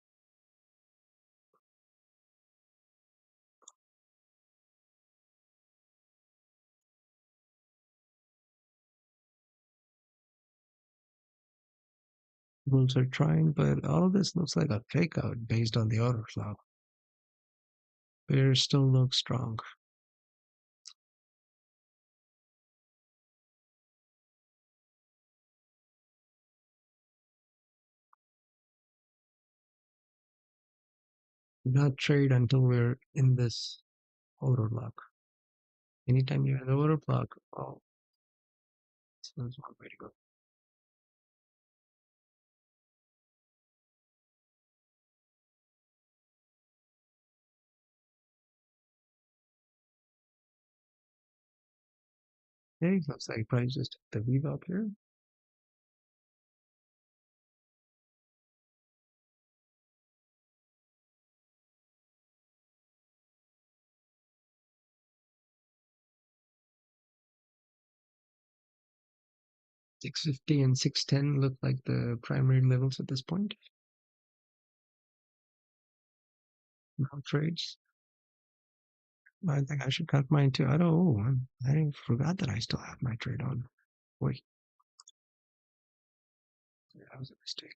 Speaker 1: Bulls are trying, but all this looks like a fake out based on the order flow. Bears still look strong. Do not trade until we're in this order block. Anytime you're in the order block, oh, that's one way to go. Okay, looks like probably just the weave up here. $650 and $610 look like the primary levels at this point. Now trades. I think I should cut mine too. I don't. I forgot that I still have my trade on. Wait, that was a mistake.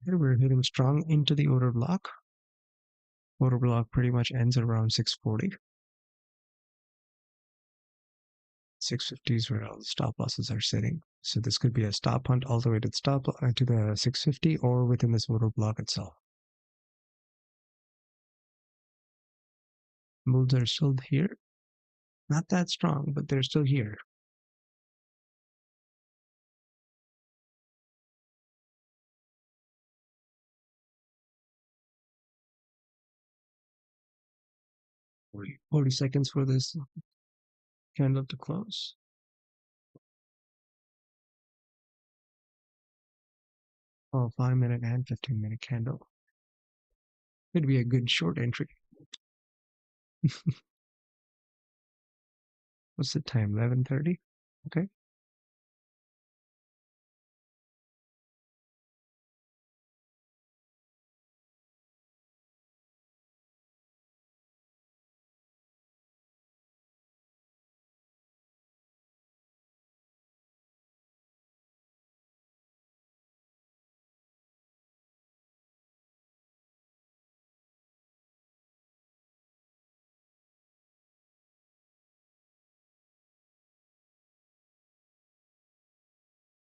Speaker 1: Here we're hitting strong into the order block. Order block pretty much ends at around 640. 650 is where all the stop losses are sitting. So this could be a stop hunt all the way to the to the 650 or within this order block itself. Bulls are still here. Not that strong, but they're still here. Forty seconds for this candle to close. Oh, 5 minute and 15-minute candle. Could be a good short entry. What's the time? 11:30. Okay.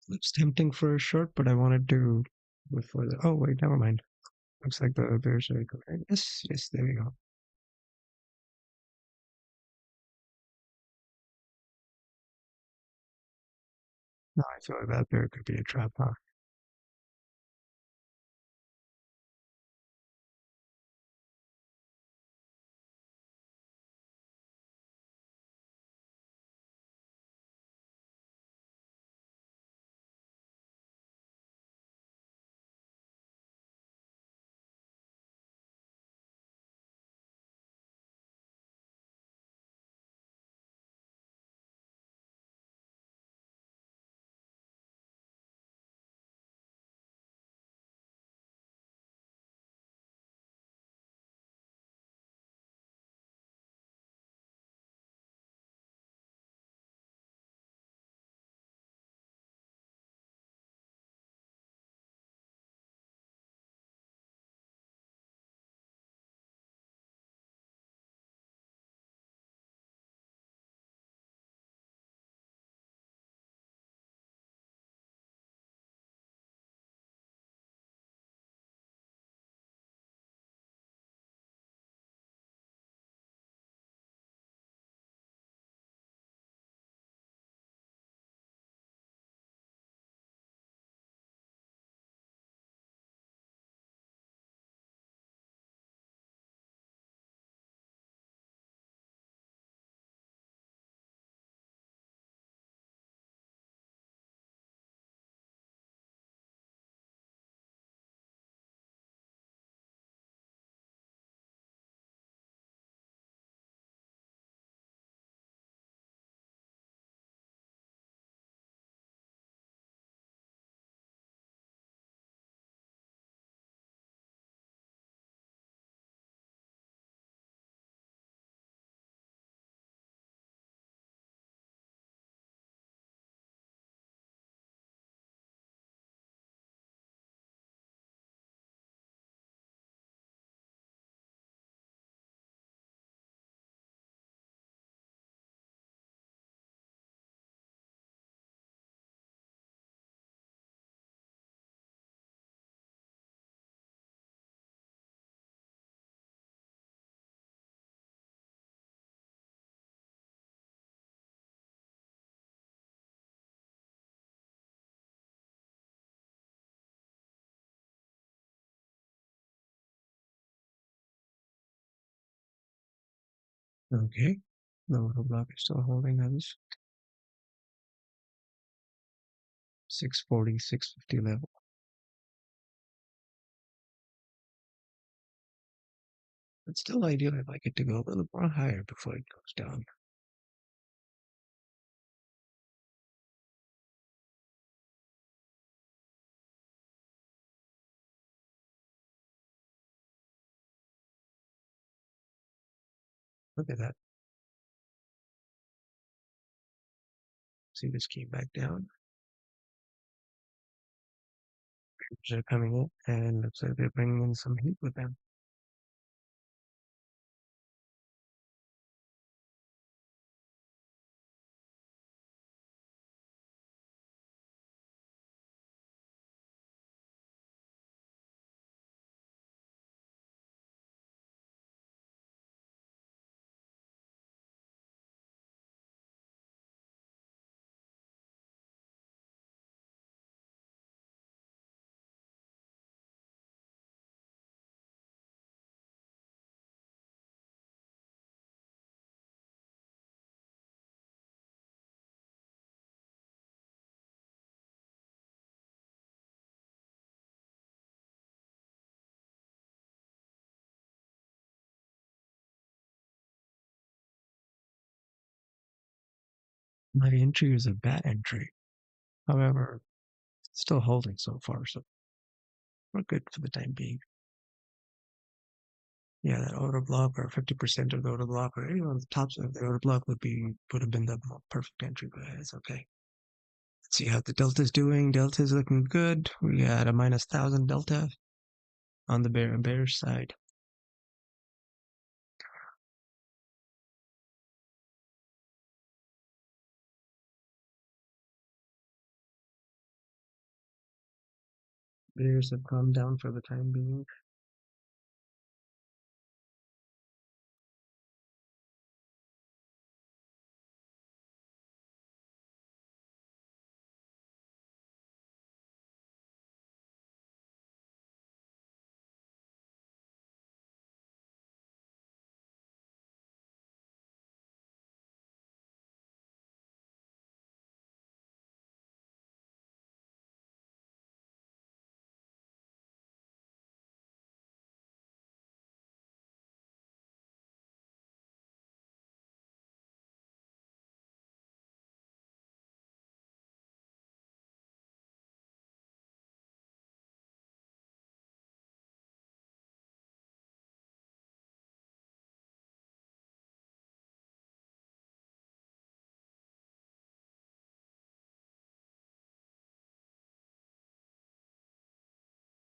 Speaker 1: Looks tempting for a short, but I wanted to before the. Oh wait, never mind. Looks like the bears are going. Yes, yes, there we go. No, I feel like that bear could be a trap, huh? Okay. The little block is still holding at this 640, 650 level. But still ideal. I'd like it to go a little more higher before it goes down. Look at that. See, this came back down. They're coming in, and looks like they're bringing in some heat with them. My entry was a bad entry. However, still holding so far, so we're good for the time being. Yeah, that order block or 50% of the order block or on the tops of the order block would have been the perfect entry, but it's okay. Let's see how the delta's doing. Delta's looking good. We got a minus 1,000 delta on the bearish side. Bears have calmed down for the time being.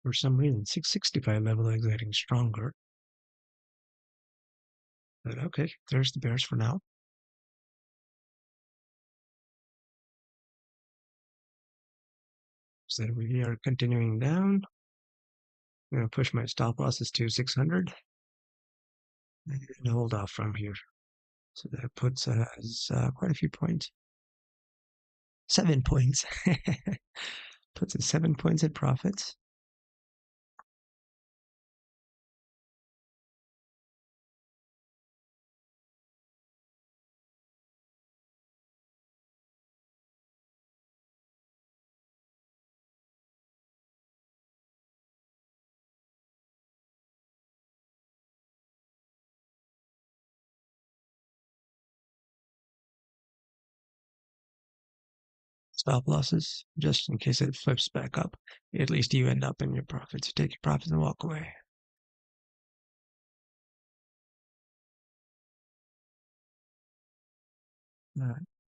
Speaker 1: For some reason, 665 level is getting stronger. But okay, there's the bears for now. So we are continuing down. I'm going to push my stop losses to 600 and hold off from here. So that puts us quite a few points. 7 points. Puts us 7 points at profits. Stop losses, just in case it flips back up. At least you end up in your profits. You take your profits and walk away.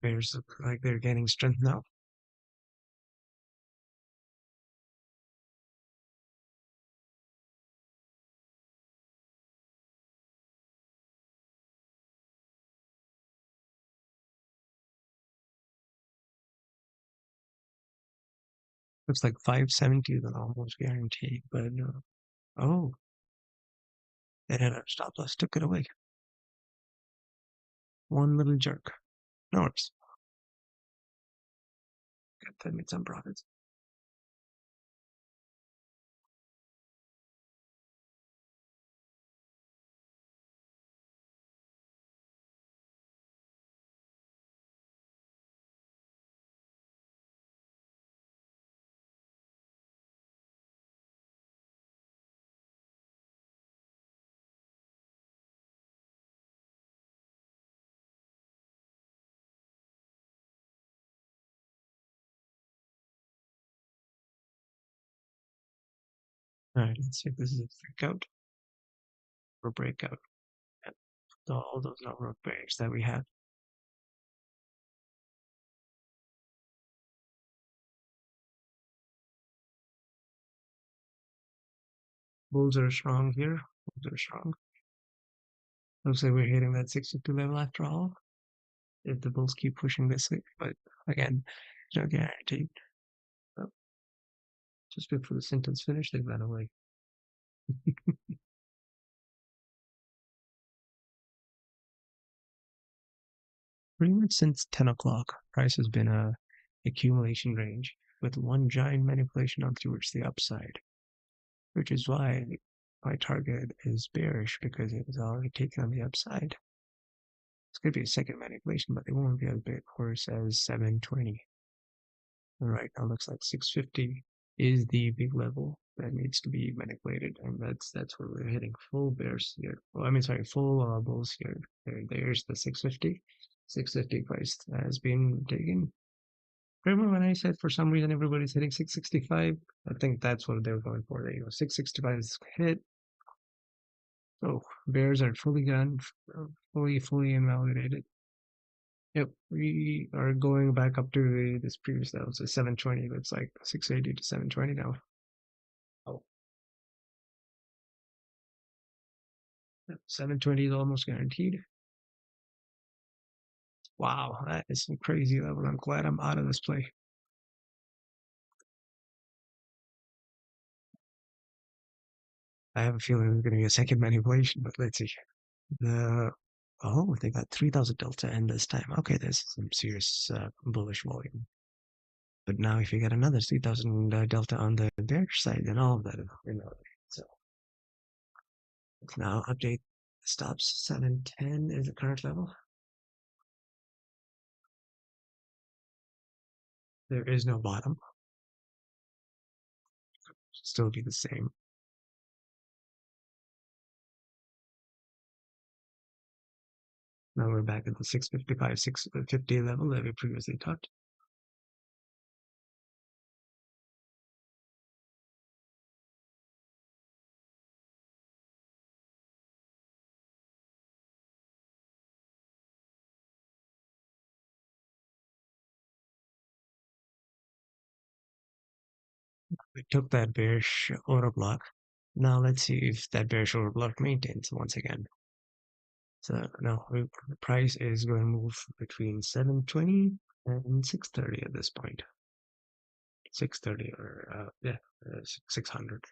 Speaker 1: Bears look like they're gaining strength now. Looks like 570 is an almost guaranteed, but oh, they had a stop loss, took it away. One little jerk. No worries. Got that made some profits. All right, let's see if this is a freak out or breakout. Yep. So all those number of bears that we have. Bulls are strong here. Bulls are strong. Looks like we're hitting that 62 level after all. If the Bulls keep pushing this way, but again, no guarantee. So just before the sentence finished, they ran away. Pretty much since 10 o'clock, price has been a accumulation range with one giant manipulation on towards the upside, which is why my target is bearish because it was already taken on the upside. It's going to be a second manipulation, but it won't be as big, of course, as 720. Right now, looks like 650 is the big level that needs to be manipulated, and that's where we're hitting full bears here. Well, I mean, sorry, full bulls here. There's the 650. 650 price has been taken. Remember when I said for some reason everybody's hitting 665? I think that's what they were going for. There you go. 665 is hit. Oh, bears are fully gone, fully invalidated. Yep, we are going back up to this previous level, so 720. Looks like 680 to 720 now. Oh, 720 is almost guaranteed. Wow, that is some crazy level. I'm glad I'm out of this play. I have a feeling there's going to be a second manipulation, but let's see. The Oh, they got 3000 delta in this time. Okay, there's some serious bullish volume. But now if you get another 3000 delta on the bearish side, then all of that is so let's now update stops. 710 is the current level. There is no bottom. Still be the same. Now we're back at the 655, 650 level that we previously touched. We took that bearish order block. Now let's see if that bearish order block maintains once again. So now the price is going to move between 720 and 630 at this point. 630 or 600.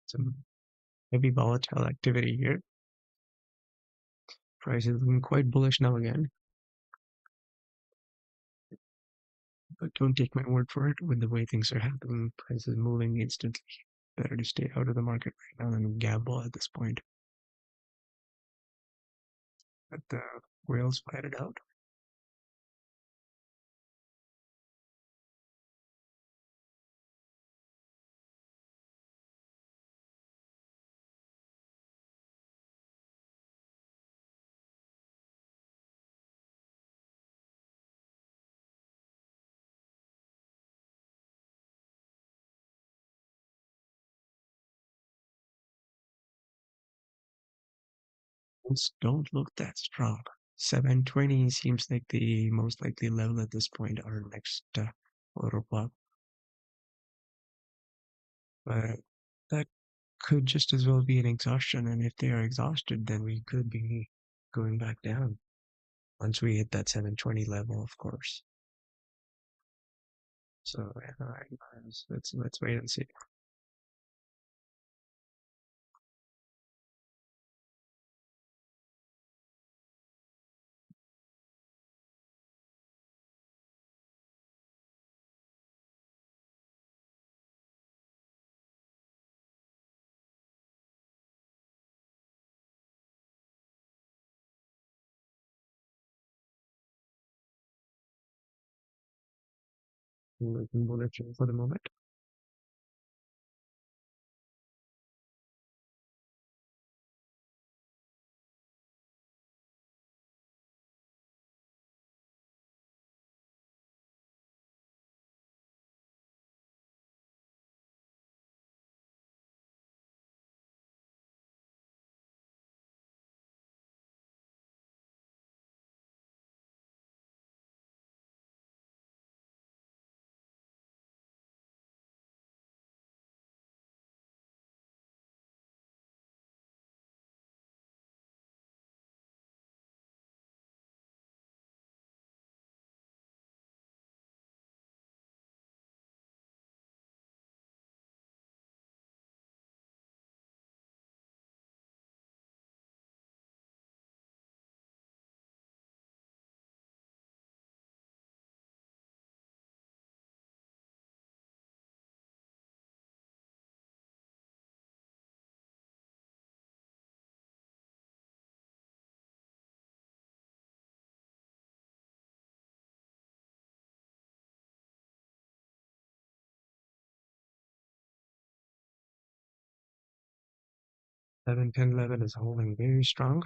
Speaker 1: Some heavy volatile activity here. Price is looking quite bullish now again. But don't take my word for it. With the way things are happening, price is moving instantly. Better to stay out of the market right now than gamble at this point. Let the whales fight it out. Things don't look that strong. 720 seems like the most likely level at this point, our next order block. But that could just as well be an exhaustion, and if they are exhausted, then we could be going back down once we hit that 720 level, of course. So let's wait and see. Bullish for the moment. 710 level is holding very strong.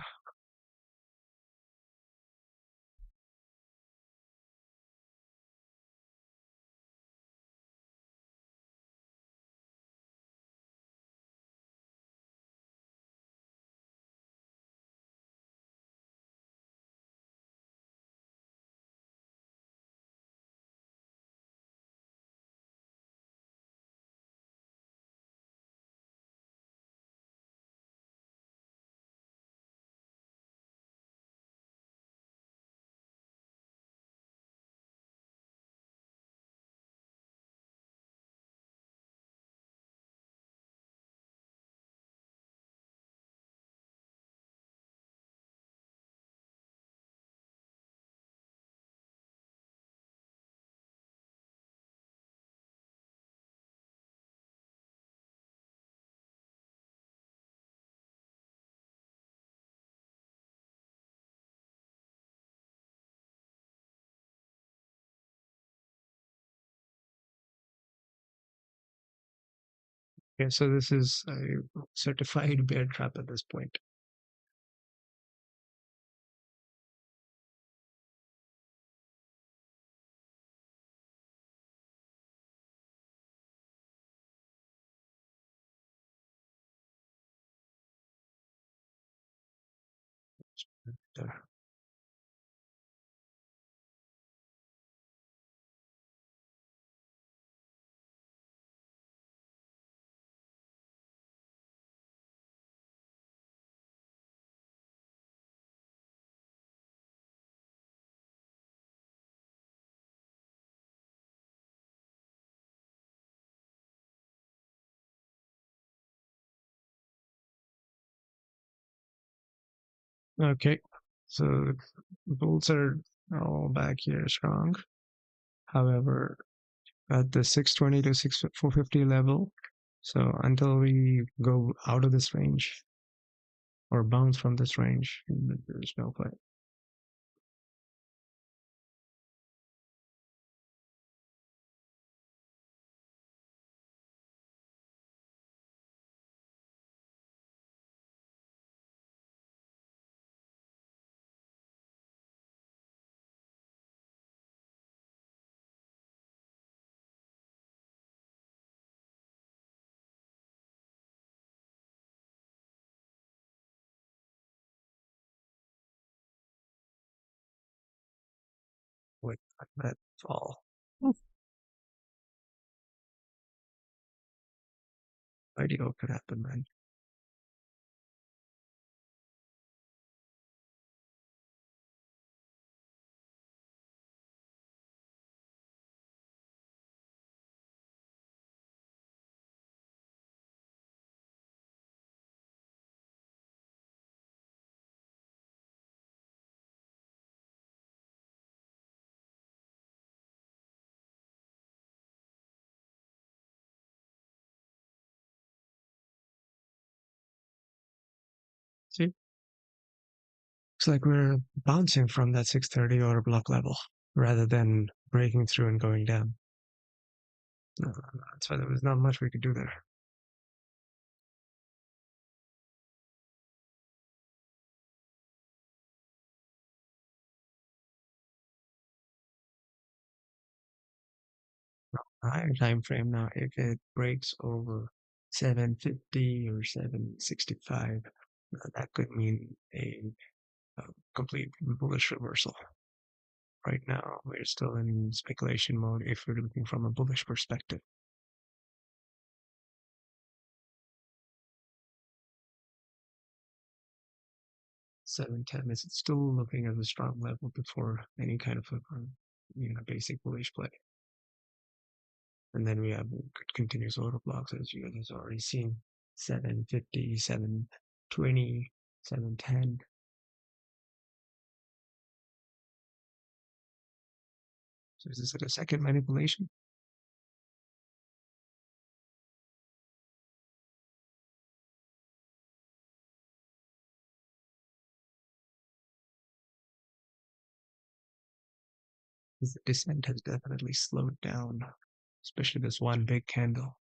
Speaker 1: Okay, so this is a certified bear trap at this point. There. Okay, so bulls are all back here strong. However, at the 620 to 450 level, so until we go out of this range or bounce from this range, there's no play. With that fall. Ideal could happen, man. See, looks like we're bouncing from that 630 order block level rather than breaking through and going down. That's why there was not much we could do there. Higher time frame now, if it breaks over 750 or 765, that could mean a complete bullish reversal. Right now, we're still in speculation mode if we're looking from a bullish perspective. 710 is still looking at a strong level before any kind of a basic bullish play. And then we have good continuous order blocks, as you guys have already seen. 750, 720, 710. So is this like a second manipulation? The descent has definitely slowed down, especially this one big candle.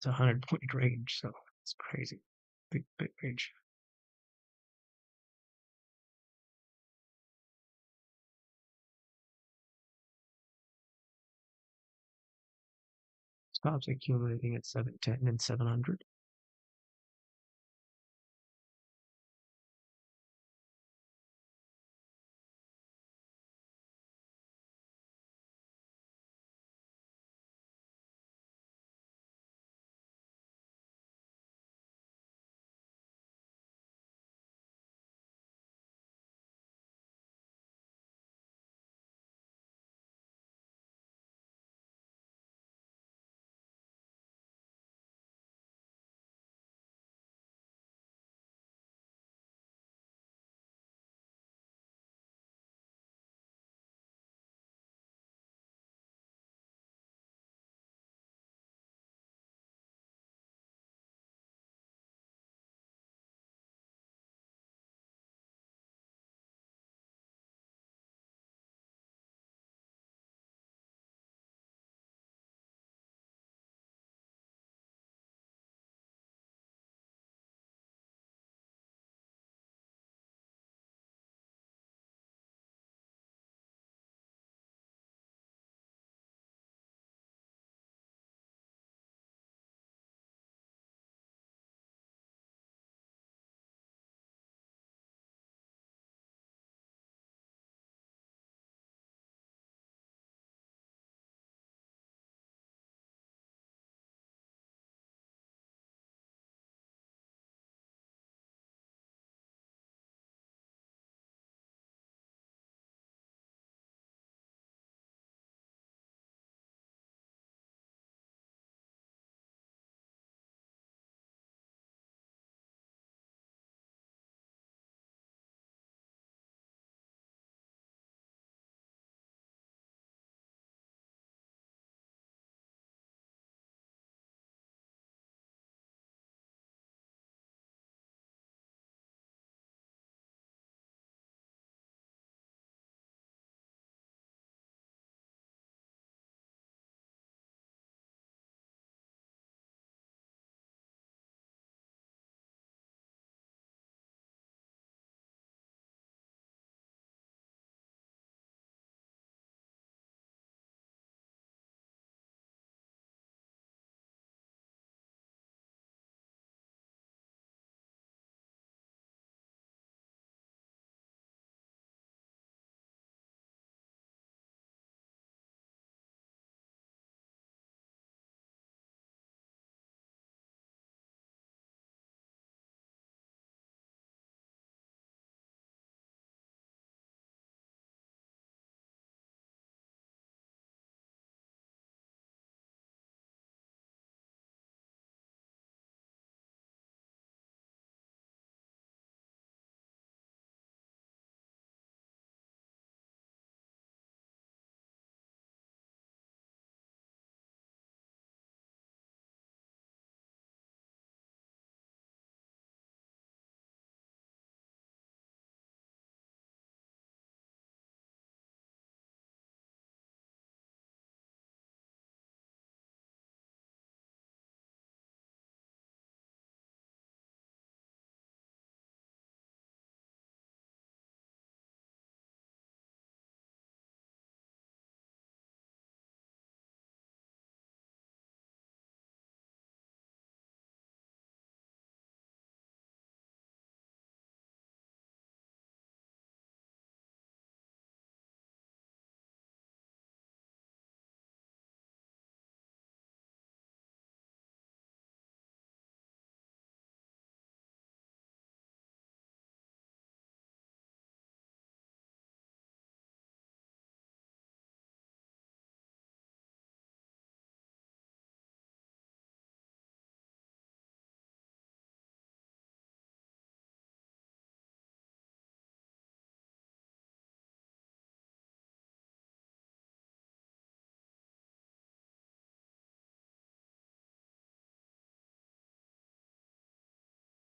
Speaker 1: It's a 100-point range, so it's crazy. Big range. Stops accumulating at 710 and 700.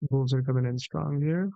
Speaker 1: Bulls are coming in strong here.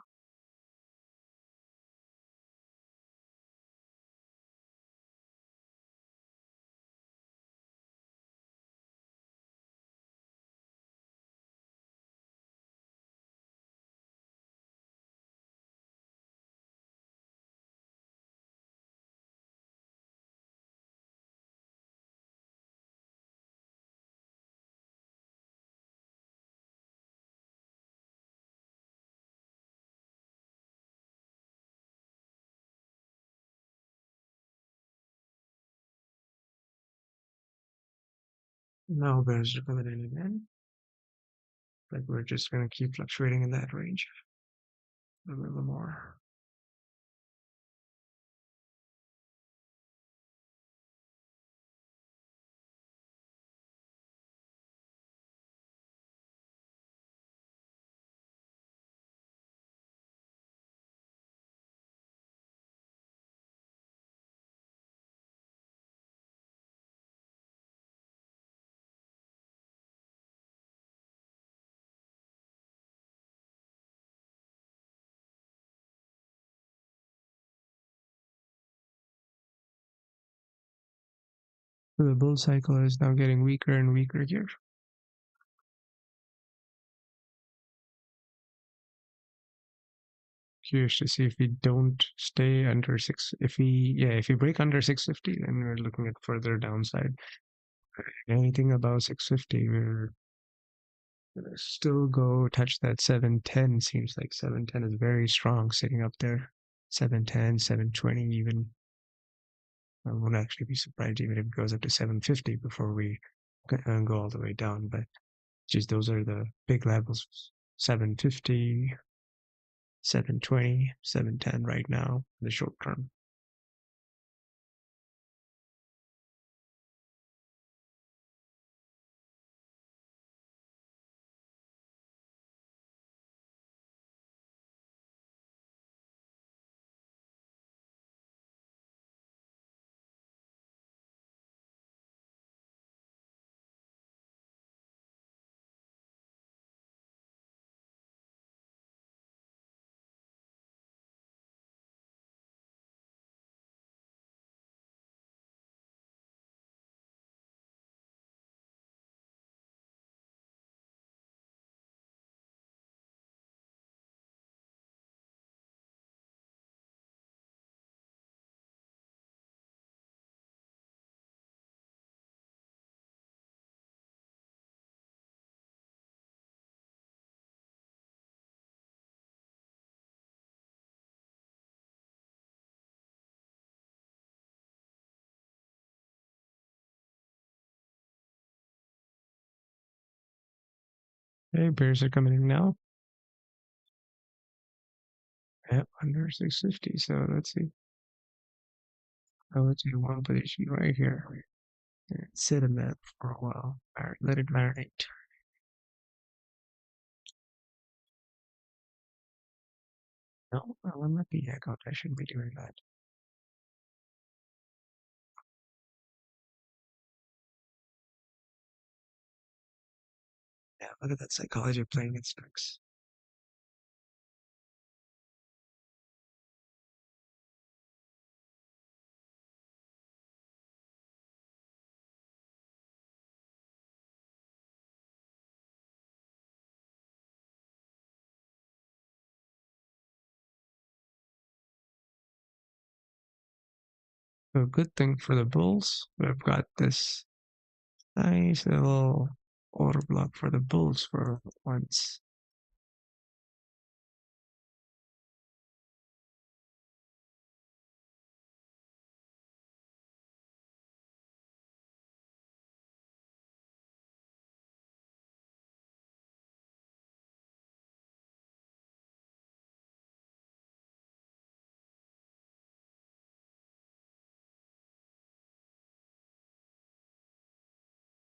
Speaker 1: Now bears are coming in again. Like we're just going to keep fluctuating in that range a little more. So the bull cycle is now getting weaker and weaker here. Curious to see if we don't stay under if we break under 650, then we're looking at further downside. Anything above 650, we're gonna still go touch that 710. Seems like 710 is very strong sitting up there. 710, 720 even. I won't actually be surprised even if it goes up to 750 before we go all the way down. But just those are the big levels. 750, 720, 710 right now in the short term. Okay, bears are coming in now at under 650. So let's see. Oh, let's do one position right here. And sit in that for a while. All right, let it marinate. No, I'm not the heck out. I shouldn't be doing that. Yeah, look at that psychology playing its tricks. So good thing for the bulls, we've got this nice little order block for the bulls for once.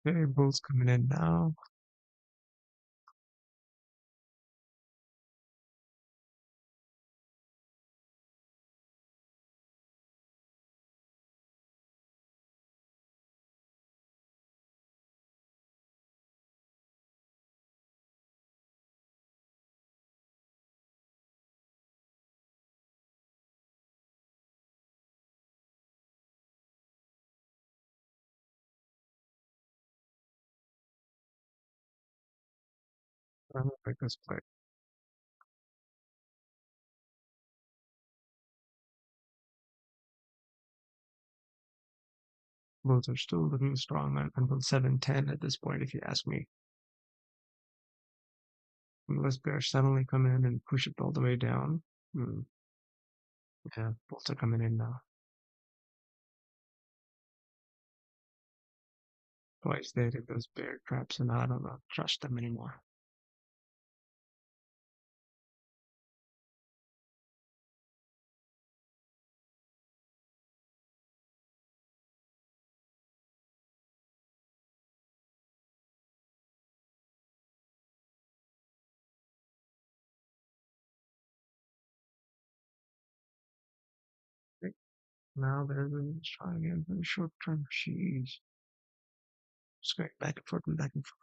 Speaker 1: Okay, bulls coming in now. I don't like this play. Bulls are still looking strong until 710 at this point, if you ask me. Unless bears suddenly come in and push it all the way down. Yeah, bulls are coming in now. twice they did those bear traps, and I don't trust them anymore. Okay, now they're trying again for the short term. Jeez. Just going back and forth and back and forth.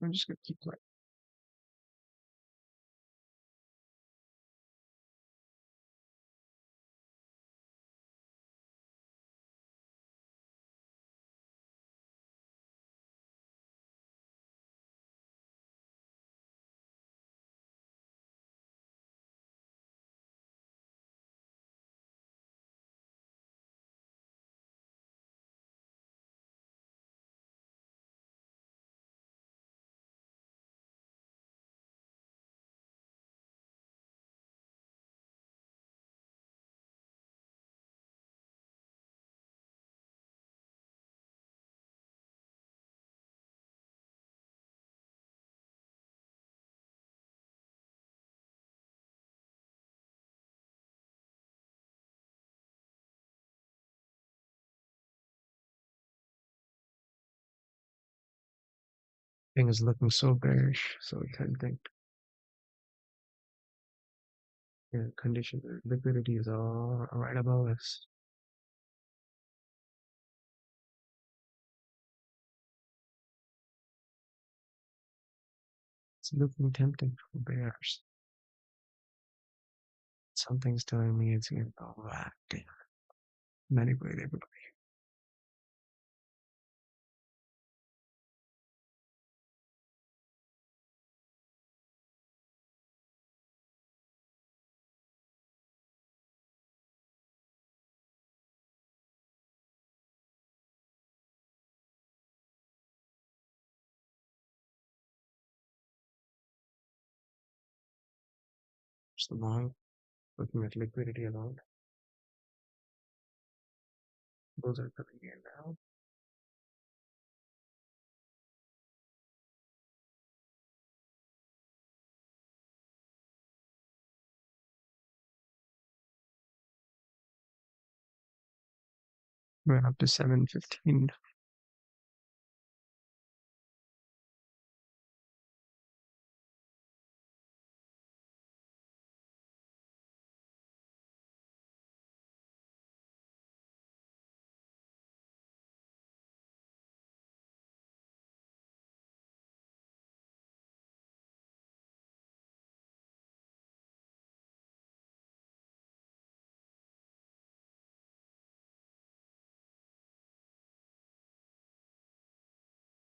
Speaker 1: I'm just gonna keep playing. Thing is looking so bearish, so tempting. Yeah, conditions, liquidity is all right above us. It's looking tempting for bears. Something's telling me it's going to go back. Manipulate everybody. Just the long, looking at liquidity alone. Those are coming in now. We're up to 715.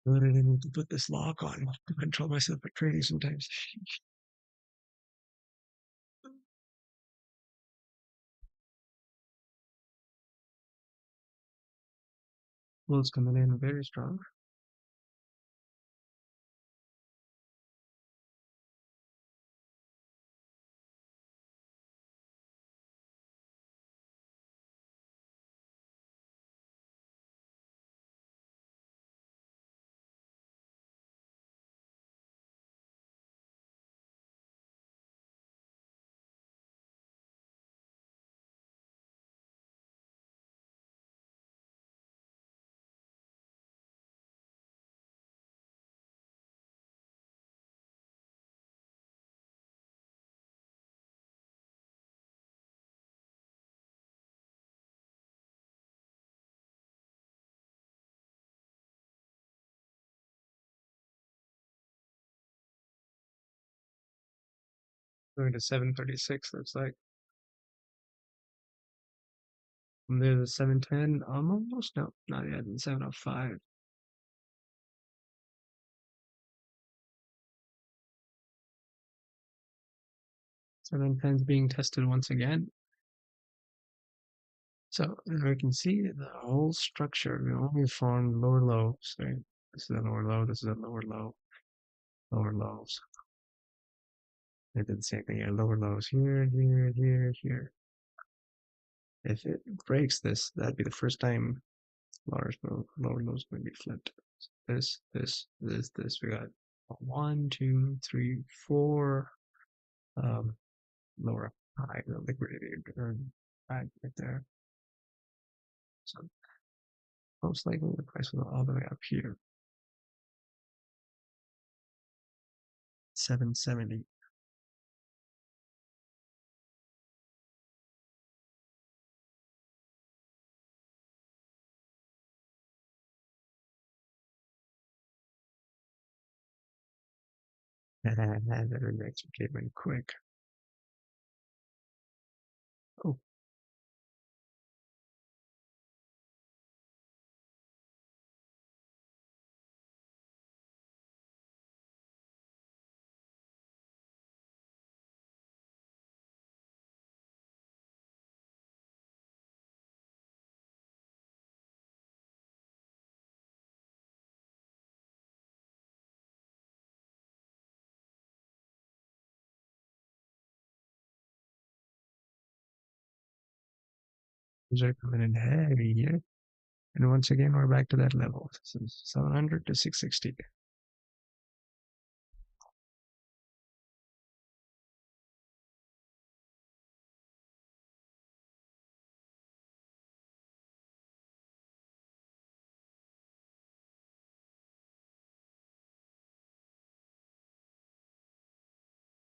Speaker 1: I didn't need to put this lock on to control myself at trading sometimes. Bulls coming in very strong. Going to 736, looks like. There's a 710, almost, no, not yet, 705. 710 is being tested once again. So we can see the whole structure, we only formed lower lows. Right? This is a lower low, this is a lower low, lower lows. They did the same thing here, lower lows here, here, here, here. If it breaks this, that'd be the first time lower lows going to be flipped. This. We got 1, 2, 3, 4 lower high the liquidity right there. So most likely the price will go all the way up here. 770. And the index came in quick. Oh, these are coming in heavy here. And once again, we're back to that level. This is 700 to 660.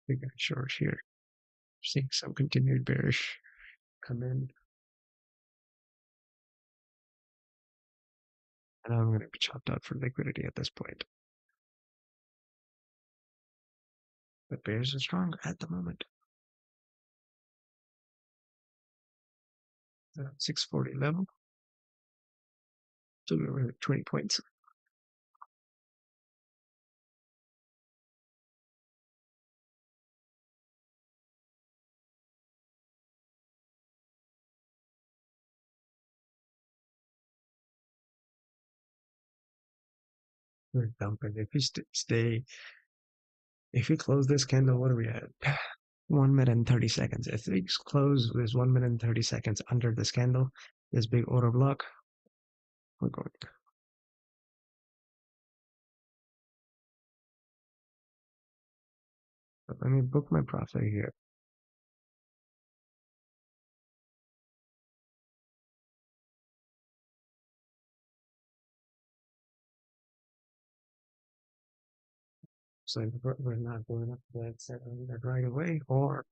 Speaker 1: We got short here. Seeing some continued bearish come in. And I'm going to be chopped out for liquidity at this point. The bears are strong at the moment. 640 level. So we're at 20 points. We're dumping. If we stay, if we close this candle, what are we at? 1 minute and 30 seconds. If we close this 1 minute and 30 seconds under this candle, this big order block, we're going. But let me book my profit here. So we're not going up to that 700 right away, or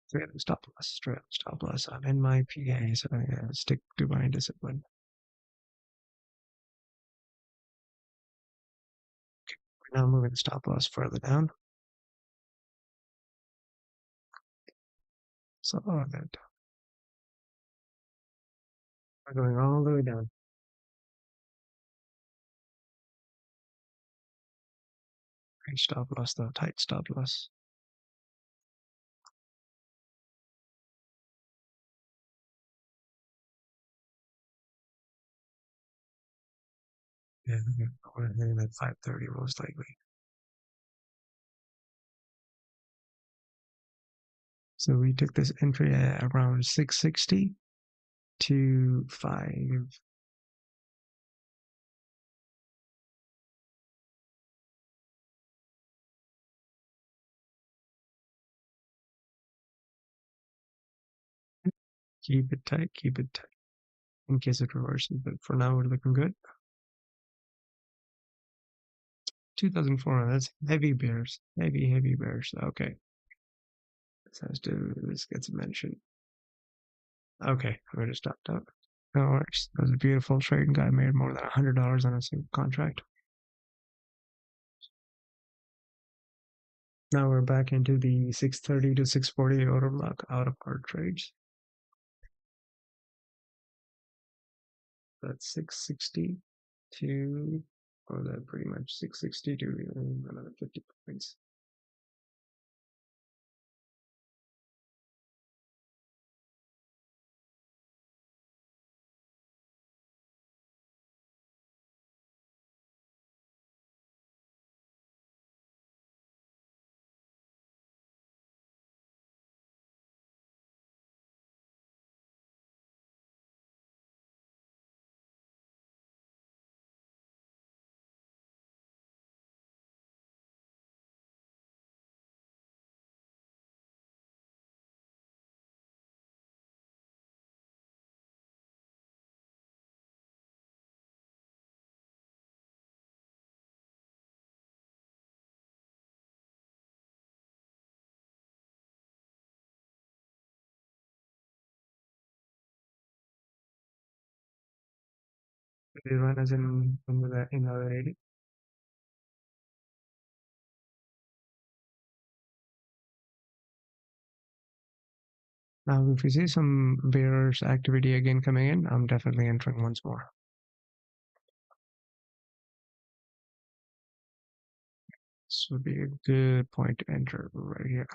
Speaker 1: straight up stop loss, straight up stop loss. I'm in my PA, so I stick to my discipline. We're now moving the stop loss further down. So that we're going all the way down. Great stop loss though, tight stop loss. Yeah, we're hitting at 530 most likely. So we took this entry at around 660 to 5. Keep it tight, in case it reverses, but for now we're looking good. 2,400, that's heavy bears, heavy bears. Okay. This gets mentioned. Okay, we're just stopped out. No worries. That was a beautiful trade. Guy made more than $100 on a single contract. Now we're back into the 630 to 640 order block out of card trades. That's 660 to, or that pretty much 660 to another 50 points. They run as in the other 80. Now, if we see some bearish activity again coming in, I'm definitely entering once more. This would be a good point to enter right here.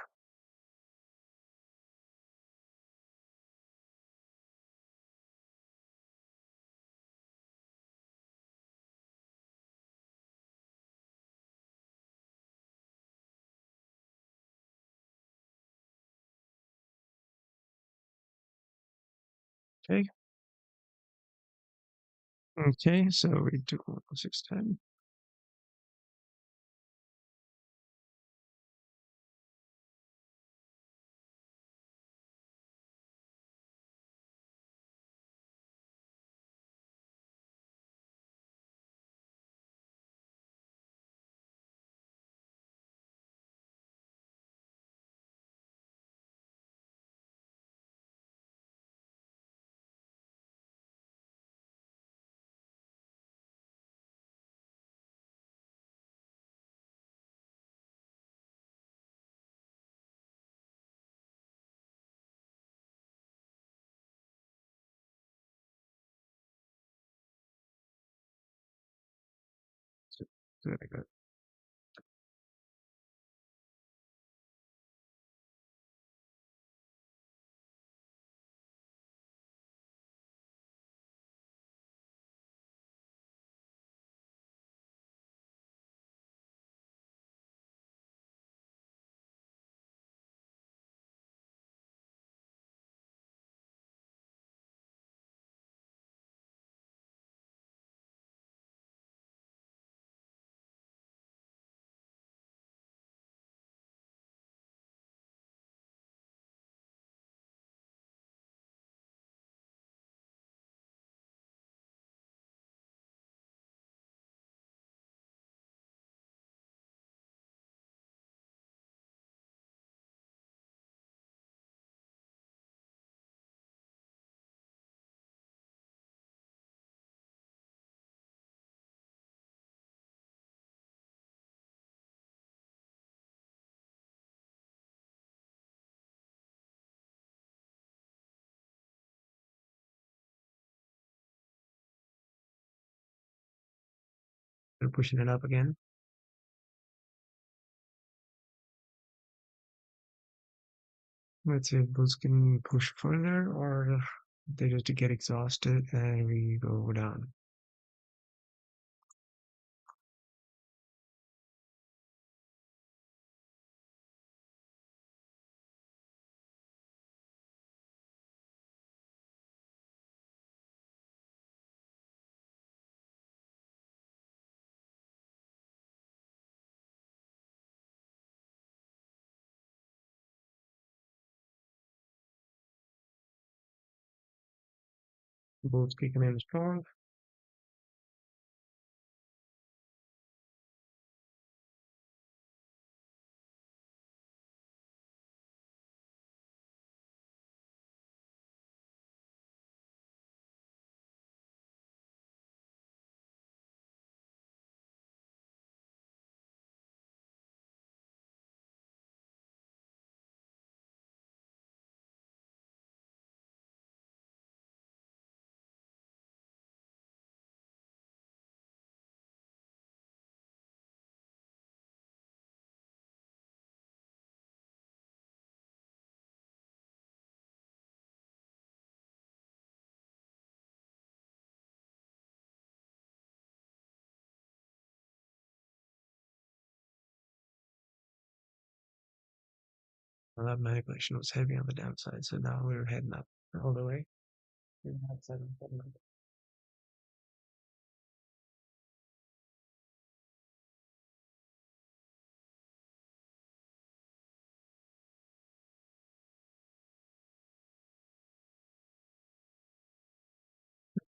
Speaker 1: Okay. Okay, so we took 610. So, very good. They're pushing it up again. Let's see if bulls can push further or they just get exhausted and we go down. Bulls kicking in strong. Well, that manipulation was heavy on the downside, so now we're heading up all the way. We have 700.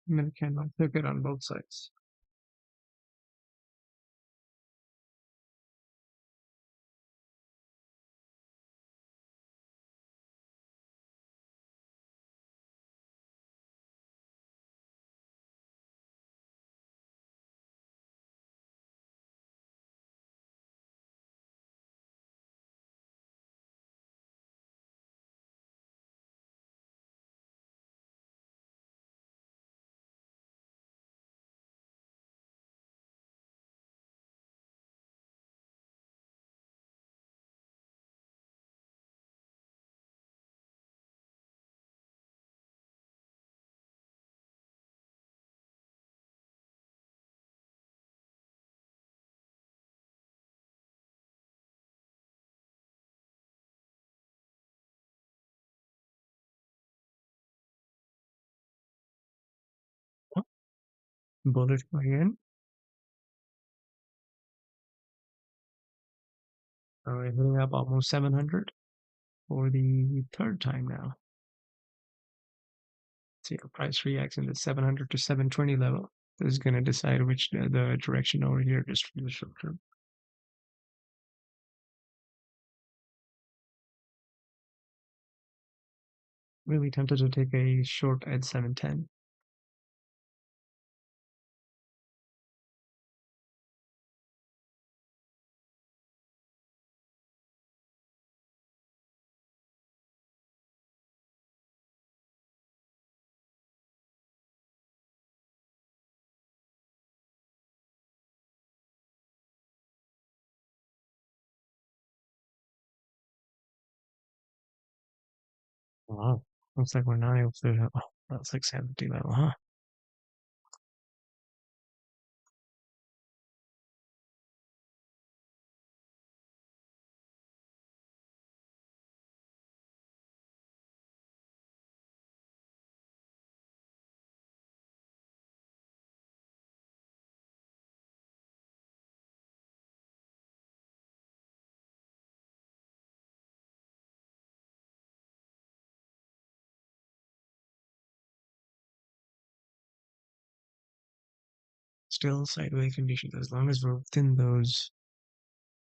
Speaker 1: Minute candle took it on both sides. Bullet going in. We're hitting up almost 700 for the third time now. See how price reacts in the 700 to 720 level. This is going to decide which the direction over here just for the short term. Really tempted to take a short at 710. Wow. Looks like we're not able to. Oh, that's like 70 level, huh? Still sideways conditions as long as we're within those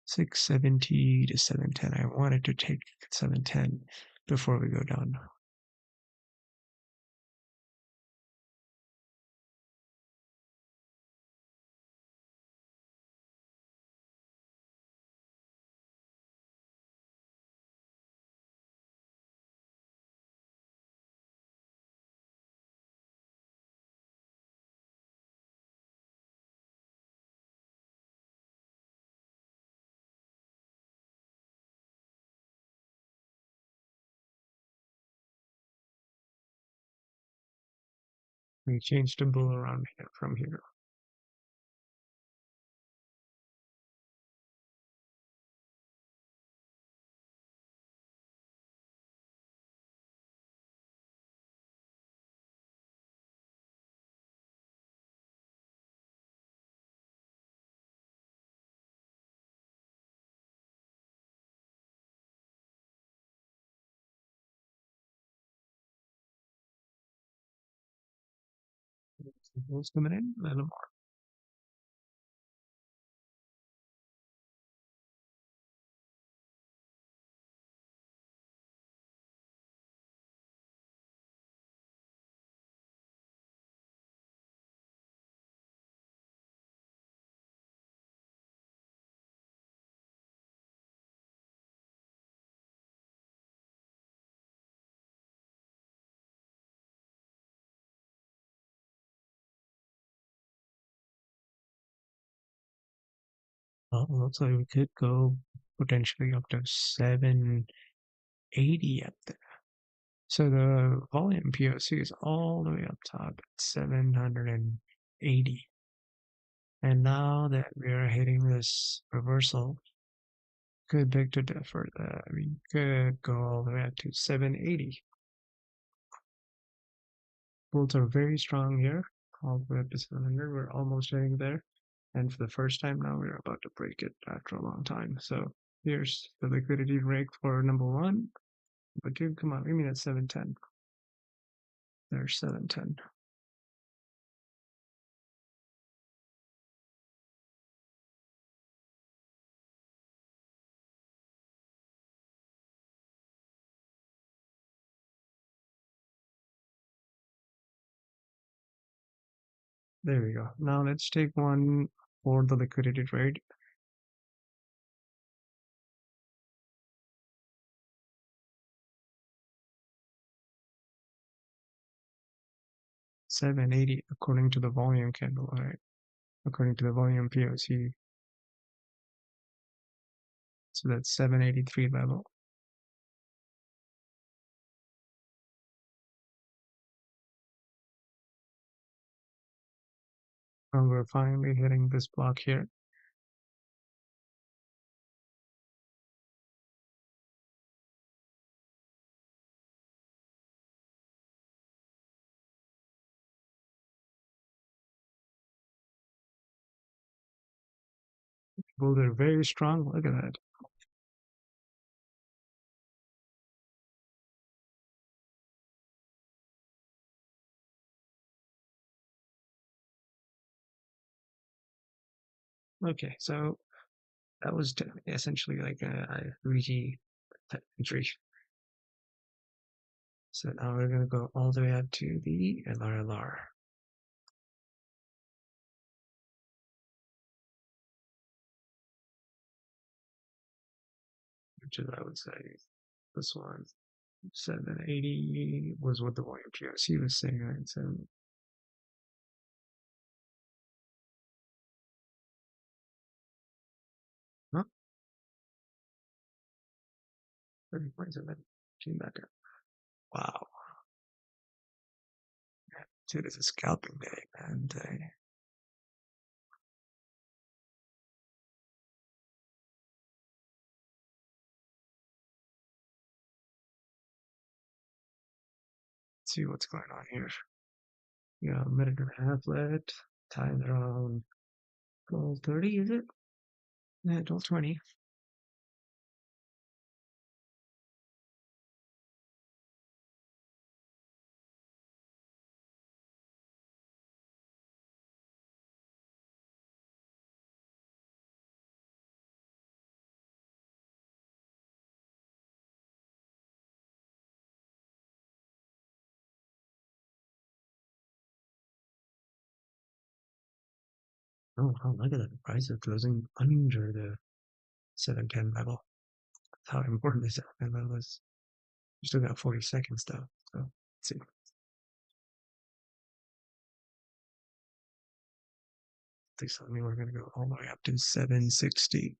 Speaker 1: 670 to 710. I wanted to take 710 before we go down. We changed to bull around here from here. Bulls coming in, a little more. Looks like we could go potentially up to 780 up there. So the volume POC is all the way up top at 780. And now that we are hitting this reversal, could beg to differ. We could go all the way up to 780. Bulls are very strong here. All the way up to 700. We're almost getting there. And for the first time now, we're about to break it after a long time. So here's the liquidity break for number one. But dude, come on, give me that 710. There's 710. There we go. Now let's take one for the liquidity trade. 780 according to the volume candle, all right? According to the volume POC. So that's 783 level. And we're finally hitting this block here. Bulls are very strong. Look at that. Okay, so that was essentially like a Ouija entry. So now we're going to go all the way up to the LRLR, which is, I would say, this one. 780 was what the volume POC was saying, right? So, huh? 30.7 came back up. Wow. Dude, it's a scalping day, and see what's going on here. Yeah, a minute and a half left. Time's around 12:30, is it? Yeah, 12:20. Oh, wow, look at that. The price is closing under the 710 level. That's how important this 710 level is. You still got 40 seconds though. So let's see. Please tell me we're gonna go all the way up to 760.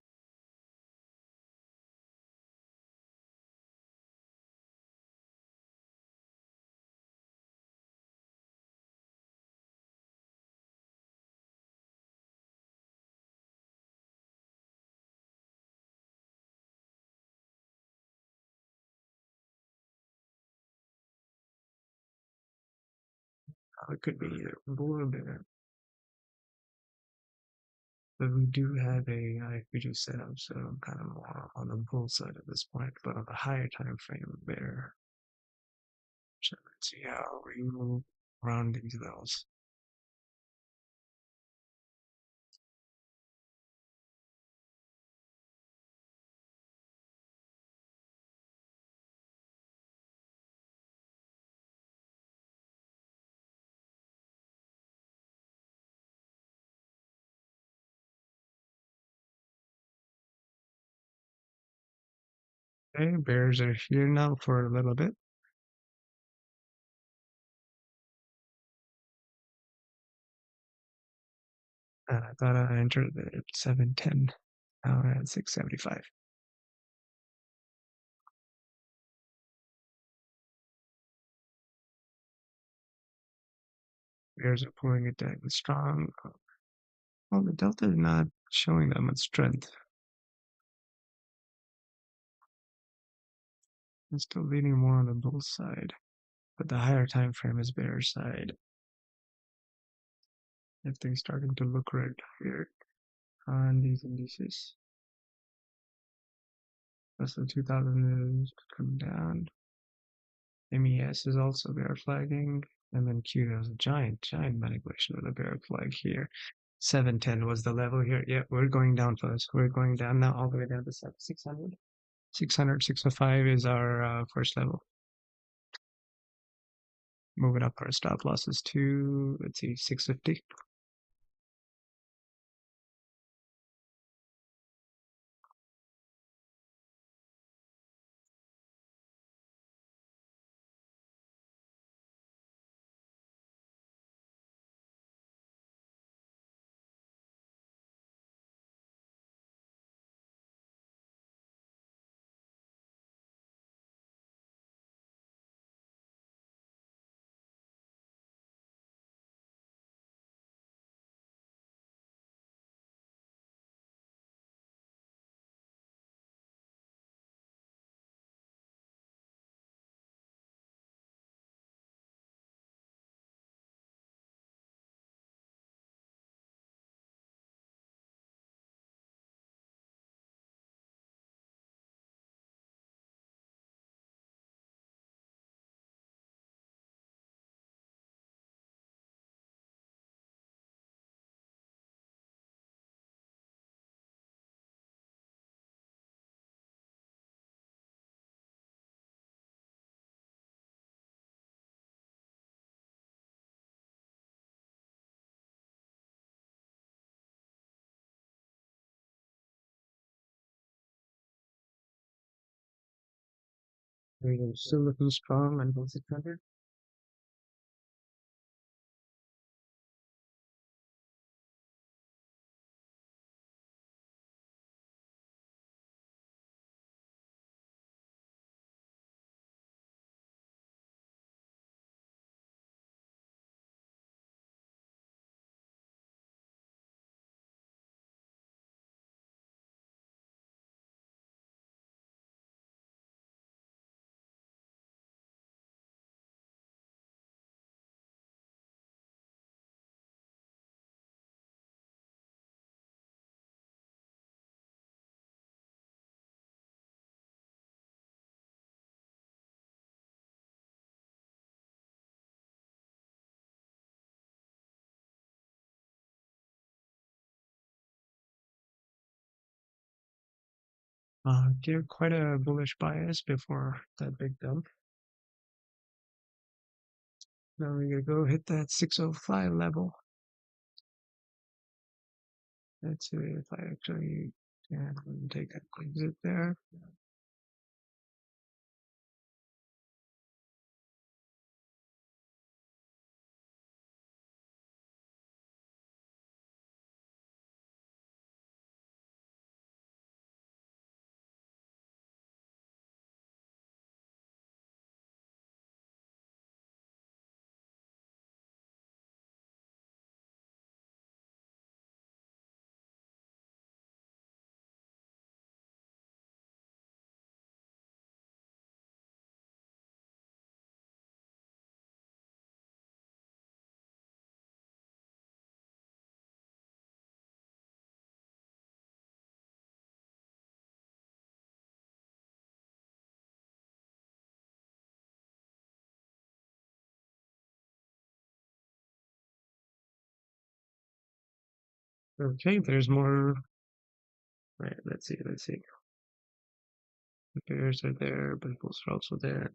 Speaker 1: It could be either bull or bear. But we do have a high future setup, so I'm kind of more on the bull side at this point, but on the higher time frame bear. So let's see how we move around these levels. Okay, bears are here now for a little bit. And I thought I entered at 710. Now we're at 675. Bears are pulling it down strong. Well, the delta is not showing that much strength. It's still leaning more on the bull side, but the higher time frame is bear side. Everything's starting to look red here on these indices. S&P 2000 is coming down. MES is also bear flagging, and then QDO is a giant manipulation with a bear flag here. 710 was the level here. Yeah, we're going down, folks. We're going down now, all the way down to 600. 605 is our first level. Moving up our stop losses to, let's see, 650. We're still looking strong on both 600. Gave quite a bullish bias before that big dump. Now we're gonna go hit that 605 level. Let's see if I actually can take an exit there. Okay, there's more. Right, let's see. The bears are there, but bulls are also there.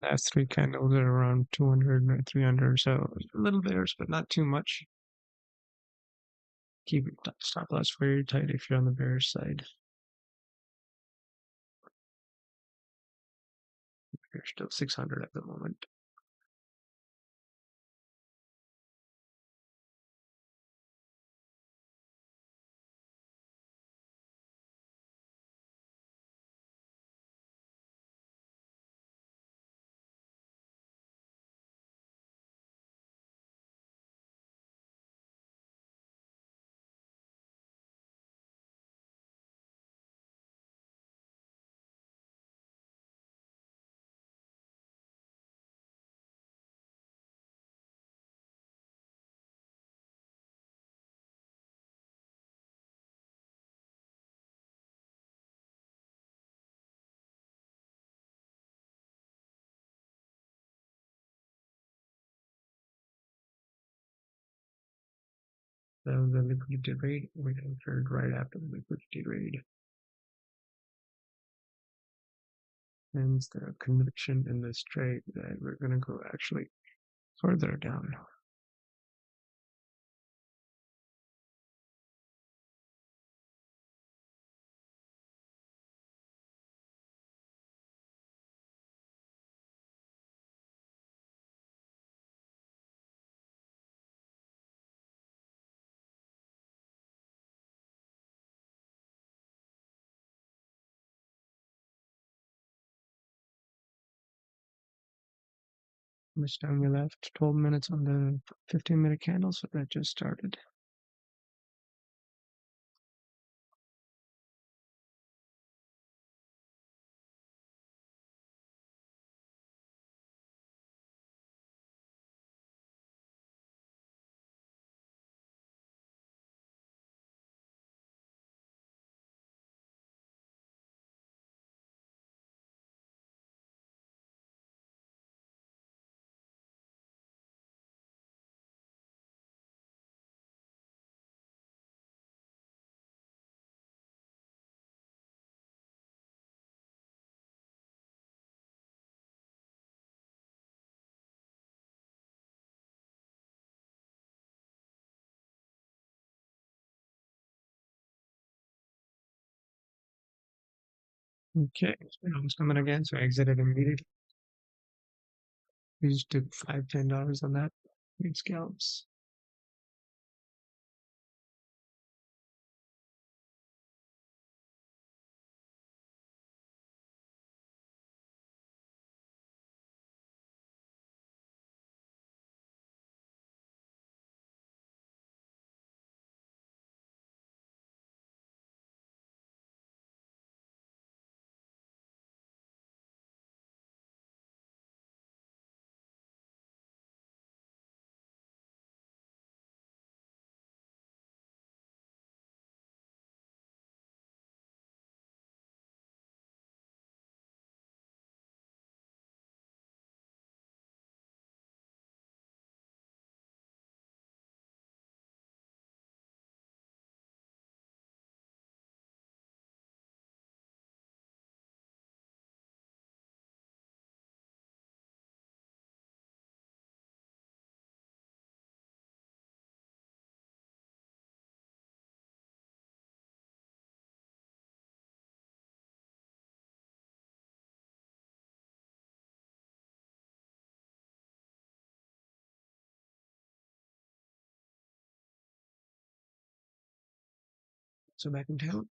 Speaker 1: Last three candles are around 200 or 300, so a little bears, but not too much. Keep stop loss very tight if you're on the bearish side. You're still 600 at the moment. So the liquidity rate, we entered right after the liquidity rate. And the conviction in this trade that we're going to go actually further down. How much time we left? 12 minutes on the 15-minute candle, so that just started. Okay, so I was coming again, so I exited immediately. We just took $5, $10 on that. Big scalps. So back in town.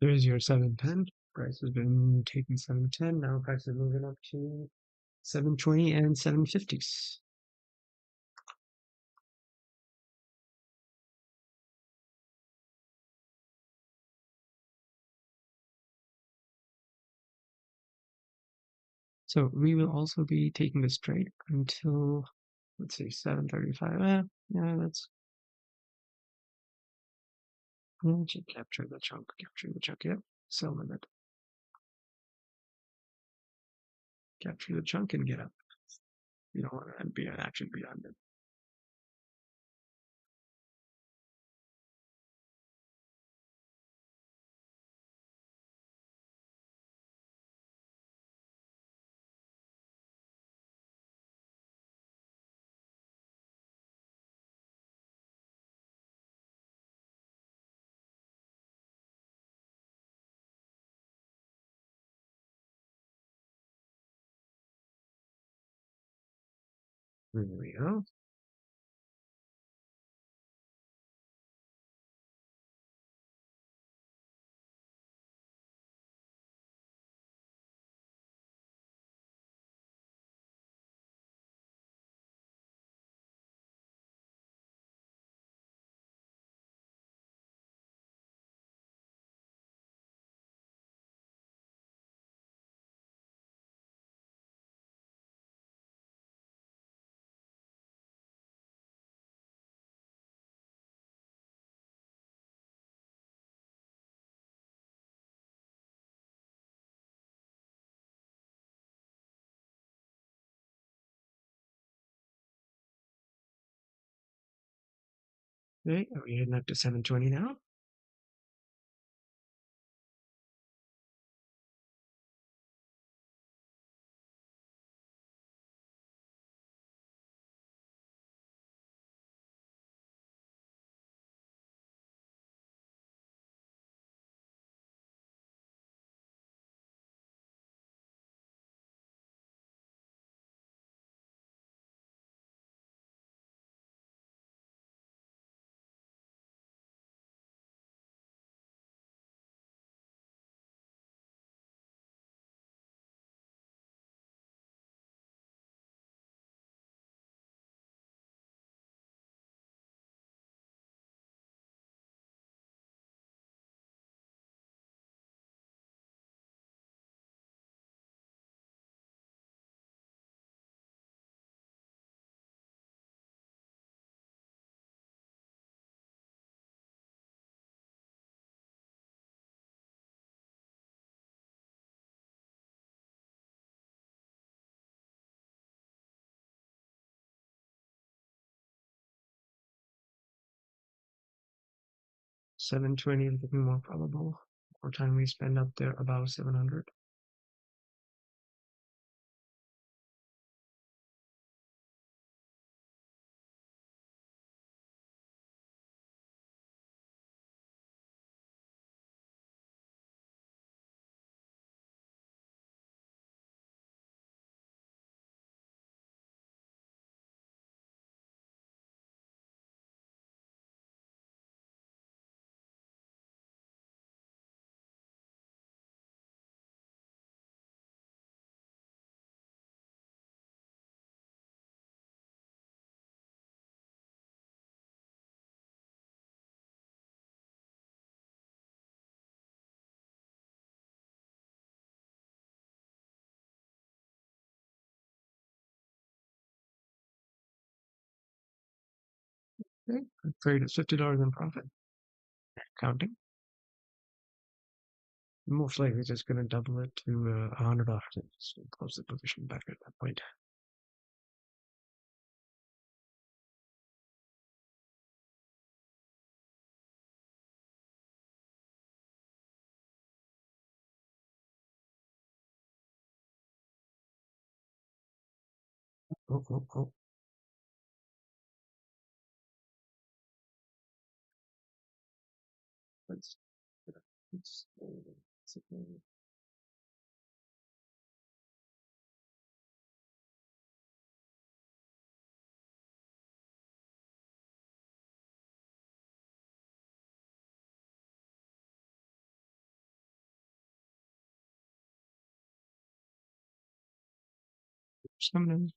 Speaker 1: There's your 710. Price has been taking 710. Now price is moving up to 720 and 750s. So we will also be taking this trade until, let's see, 7:35. Yeah, let's capture the chunk. Yep. Sell limit. Capture the chunk and get up. You don't want to be an action beyond it. There we go. Okay, are we heading up to 720 now? $720 is looking more probable. More time we spend up there above 700. Okay, trade is $50 in profit. Counting. Most likely just going to double it to $100 and close the position back at that point. Oh, oh, oh. Let's, let's, Something.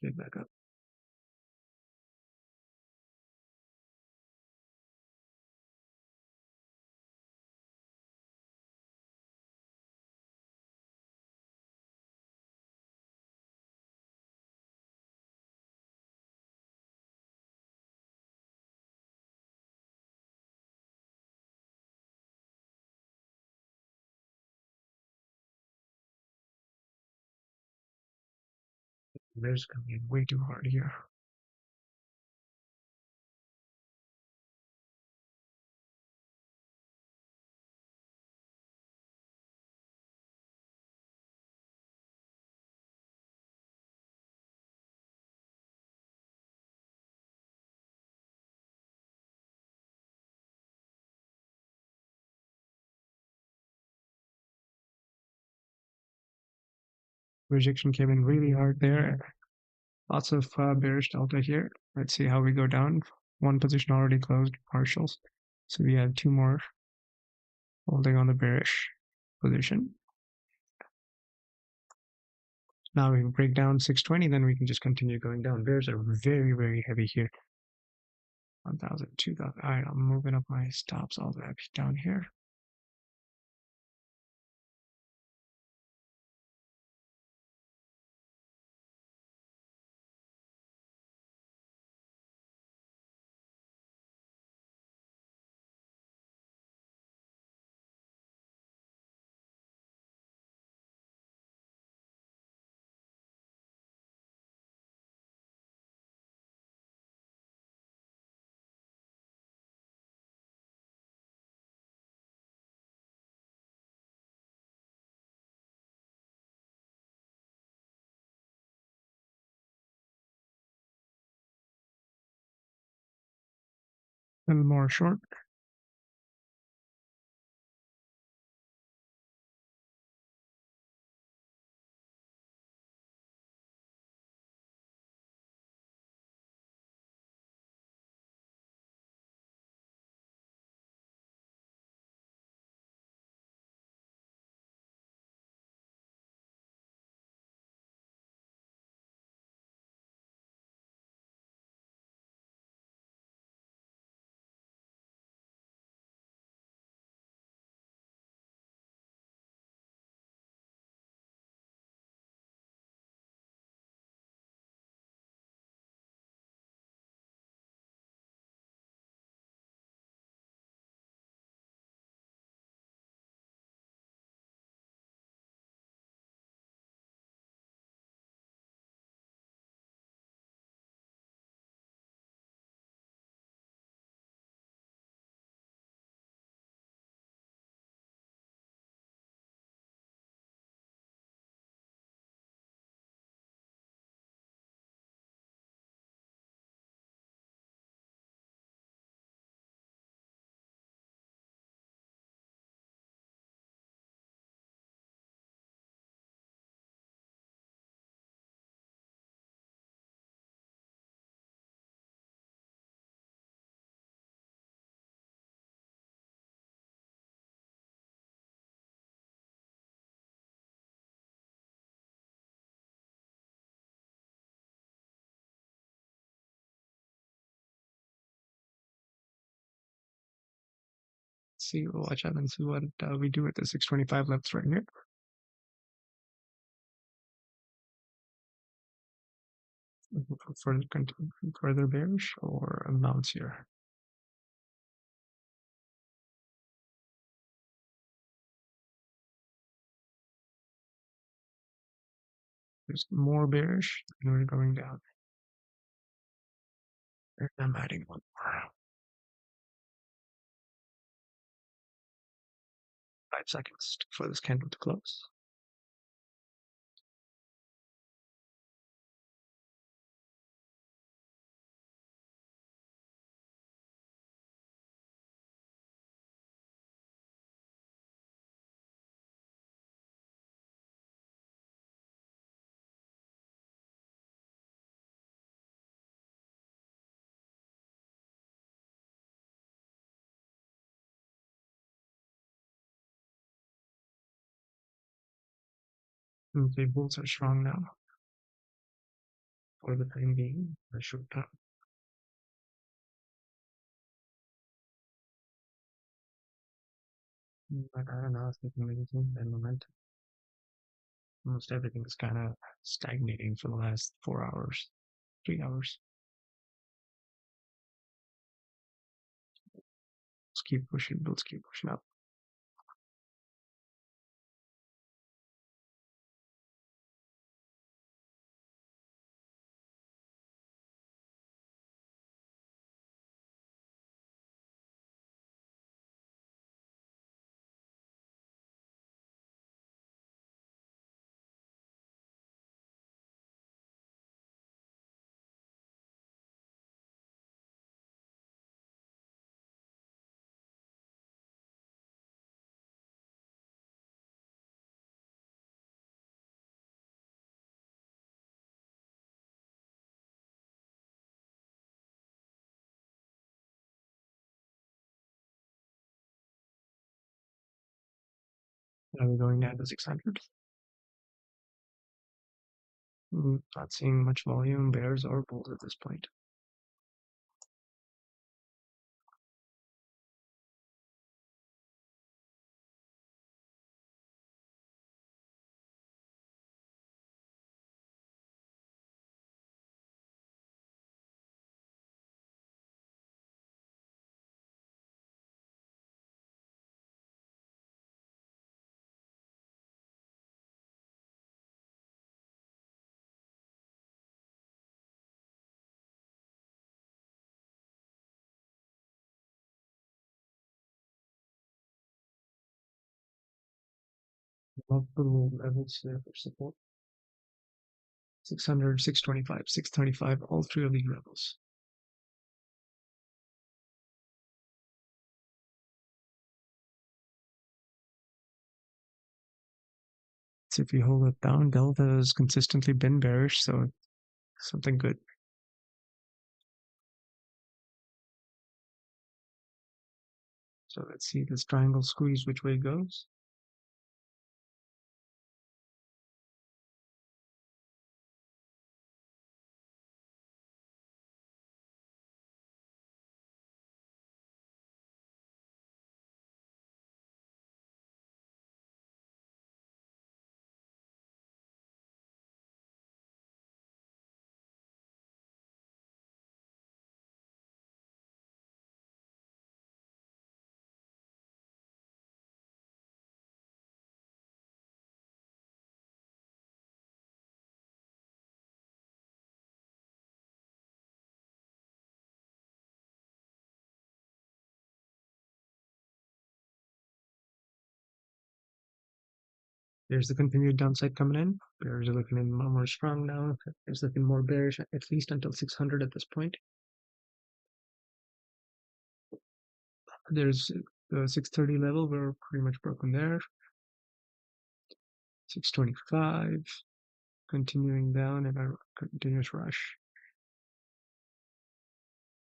Speaker 1: Get back up. Bears coming in way too hard here. Rejection came in really hard there. Lots of bearish delta here. Let's see how we go down. One position already closed, partials. So we have two more holding on the bearish position. Now we can break down 620, then we can just continue going down. Bears are very, very heavy here. 1,000, 2,000. All right, I'm moving up my stops all the way down here. A little more short. see. We'll watch out and see what we do at the 625 levels right here. For further bearish or a bounce here. There's more bearish, and we're going down. And I'm adding one more. 5 seconds for this candle to close. Okay, bulls are strong now. For the time being, I should not. But I don't know if it's anything and momentum. Almost everything is kind of stagnating for the last 4 hours, 3 hours. Let's keep pushing, let's keep pushing up. Now we're going down to 600. Not seeing much volume, bears or bulls at this point. Multiple levels there for support. 600, 625, 635, all three of these levels. So if you hold it down, Delta has consistently been bearish, so something good. So let's see this triangle squeeze which way it goes. There's the continued downside coming in. Bears are looking in more strong now. It's looking more bearish, at least until 600 at this point. There's the 630 level. We're pretty much broken there. 625, continuing down in a continuous rush.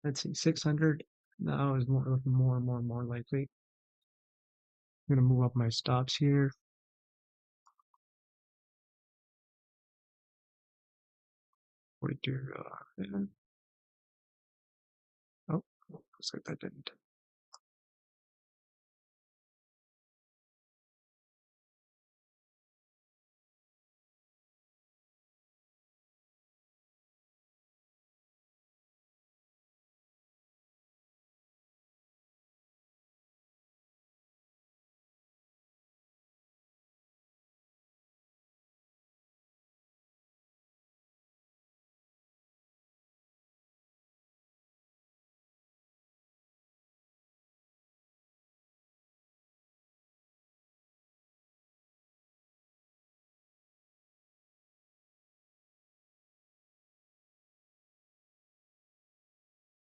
Speaker 1: Let's see, 600 now is looking more and more likely. I'm going to move up my stops here. 42. Oh, looks like that didn't.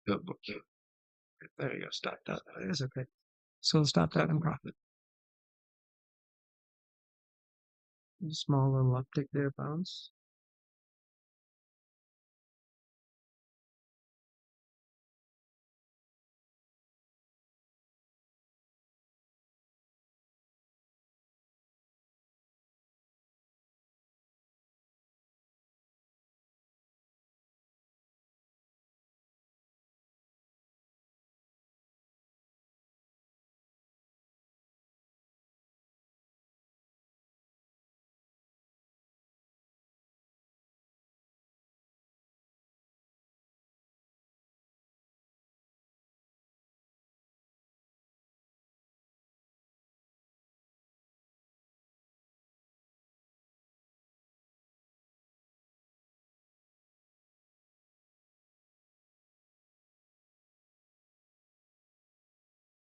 Speaker 1: Good book. There you go. Stop that. That is okay. So stop that and profit. Small little uptick there, bounce.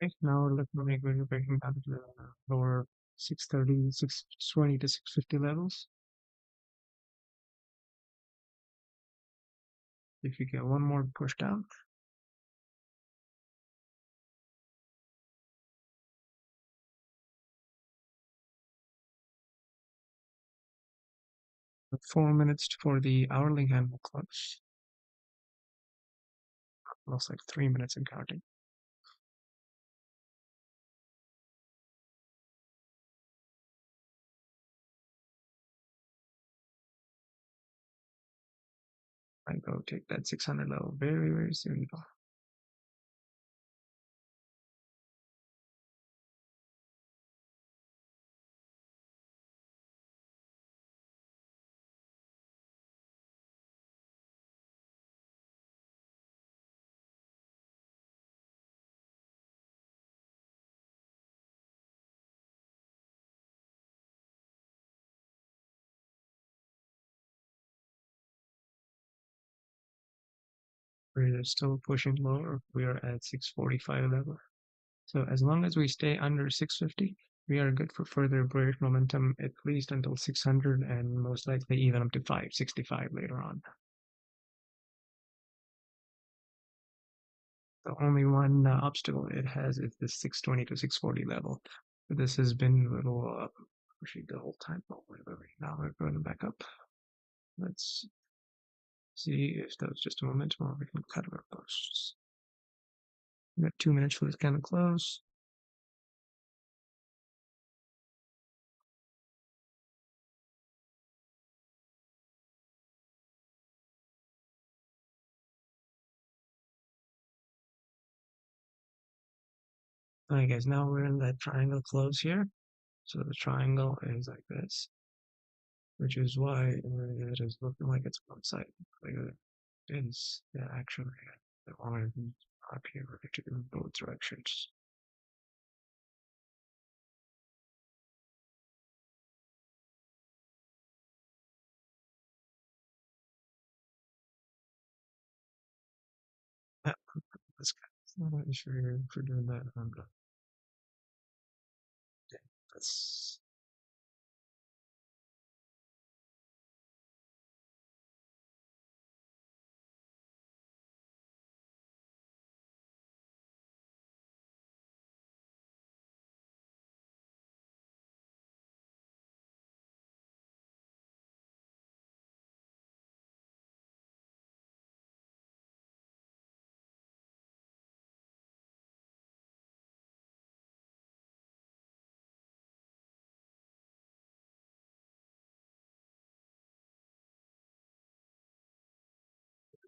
Speaker 1: Okay, now we're looking like we're breaking down to the lower 630, 620 to 650 levels. If you get one more push down, 4 minutes for the hourly candle close. Looks like 3 minutes and counting. I go take that 600 level very, very soon. 'We're still pushing lower. We are at 645 level. So as long as we stay under 650, we are good for further bearish momentum at least until 600 and most likely even up to 565 later on. The only one obstacle it has is the 620 to 640 level. This has been a little pushy the whole time. Oh, wait, now we're going back up. Let's see if that was just a momentum or we can cut our posts. We got 2 minutes for this kind of close. Alright guys, now we're in that triangle close here. So the triangle is like this, which is why it is looking like it's one side. Like it is, yeah, actually, I want to up here to in both directions. Yeah, that's not an issue for doing that. I'm not. Yeah, that's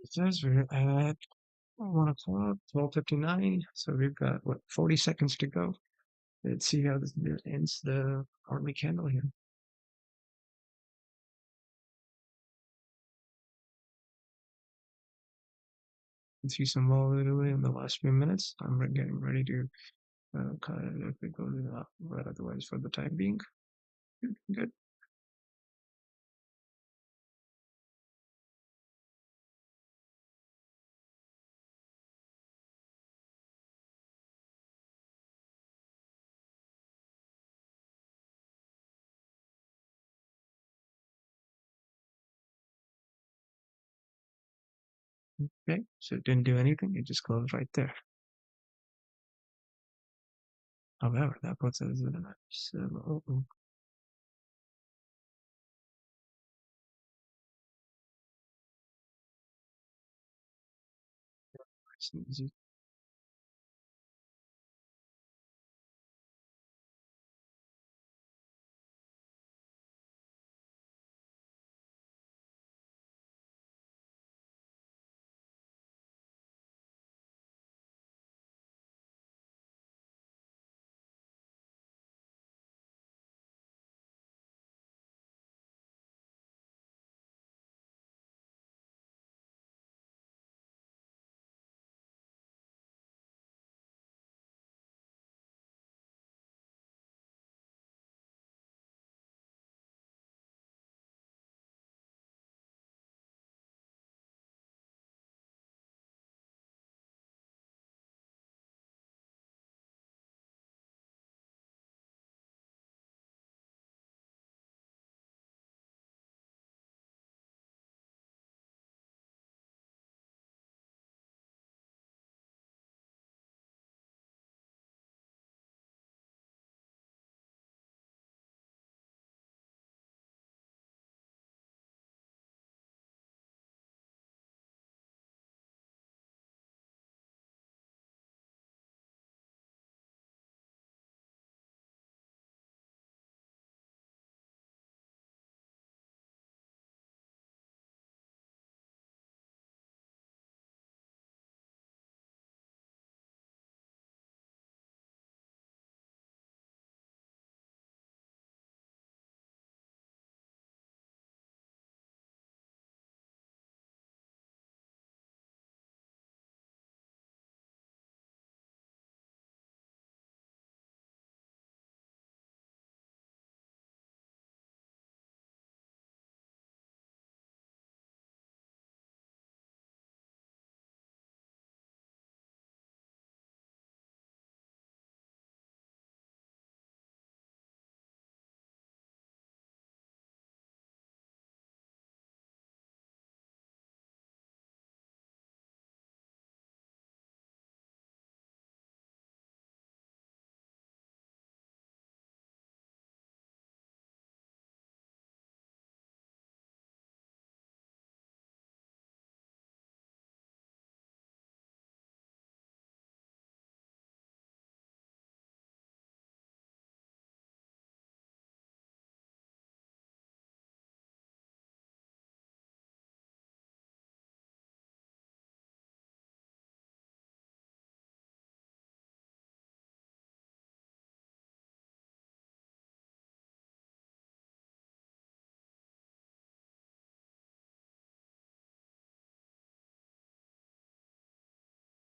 Speaker 1: it says we're at 1 o'clock, 12:59. So we've got what 40 seconds to go. Let's see how this ends the hourly candle here. You see some volatility in the last few minutes. I'm getting ready to cut it if it goes up, but otherwise for the time being, good. Okay, so it didn't do anything. It just closed right there. However, that puts us in a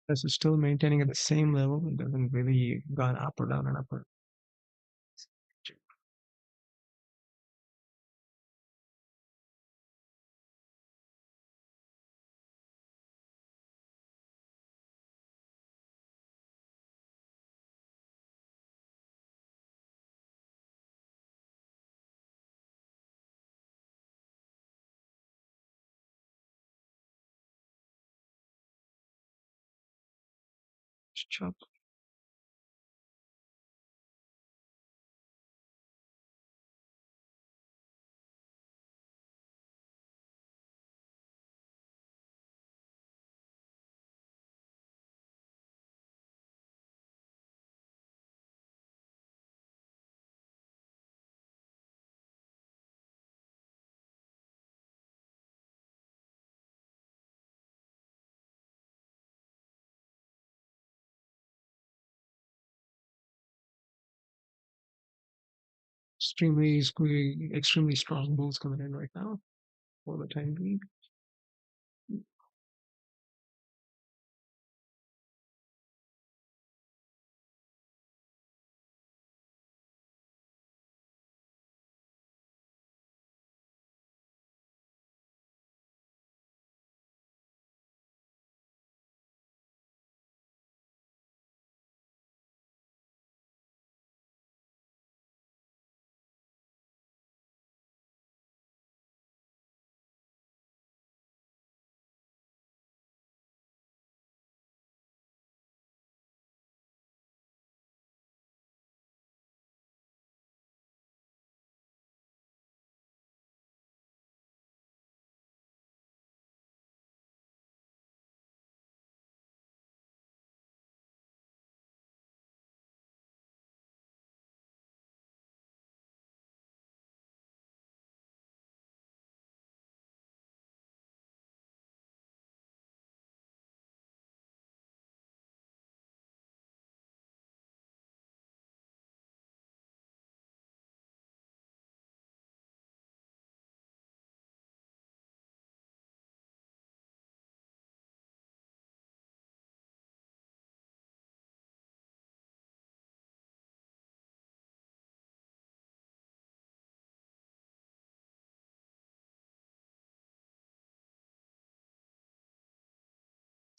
Speaker 1: This is still maintaining at the same level. It doesn't really gone up or down and up or chop. Extremely strong bulls coming in right now for the time being.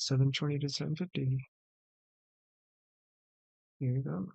Speaker 1: 720 to 750. Here you go.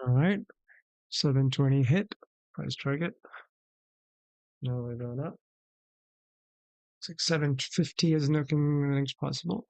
Speaker 1: All right, 720 hit, price target. Now we're going up. Looks like 750 is looking the next possible.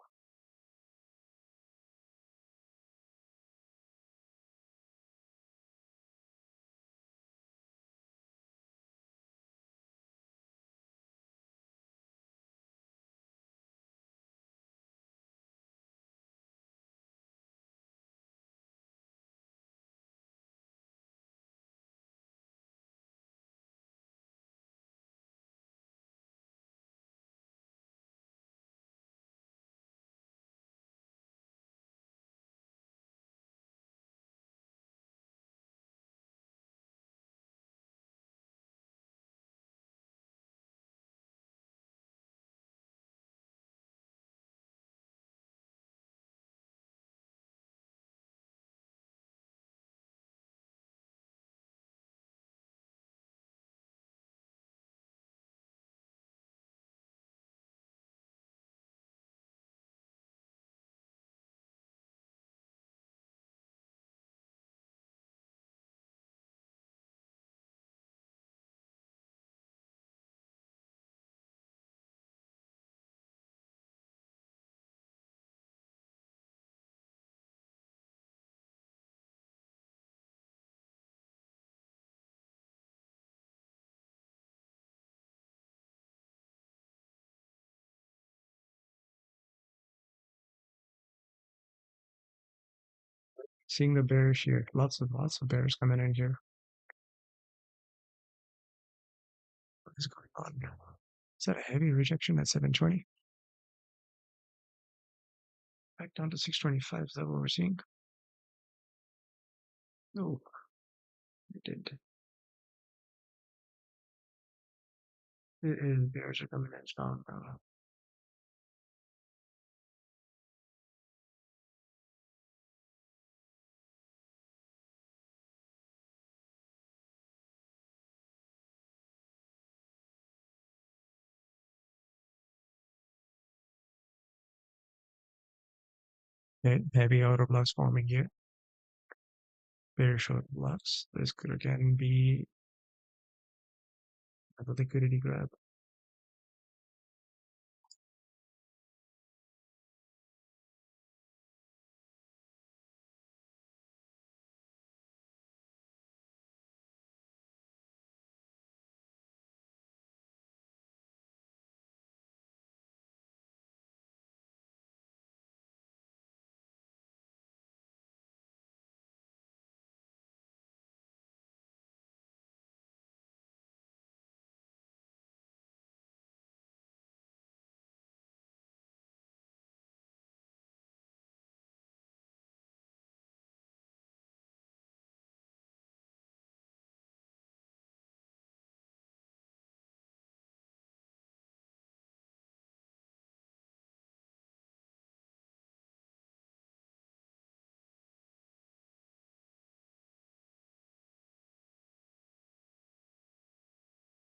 Speaker 1: Seeing the bearish here, lots of bears coming in here. What is going on now? Is that a heavy rejection at 720? Back down to 625. Is that what we're seeing? No, it did. It is bears are coming in strong now. Heavy order blocks forming here. Bearish order blocks. This could again be a liquidity grab.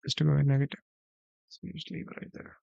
Speaker 1: Just to go negative. So you just leave it right there.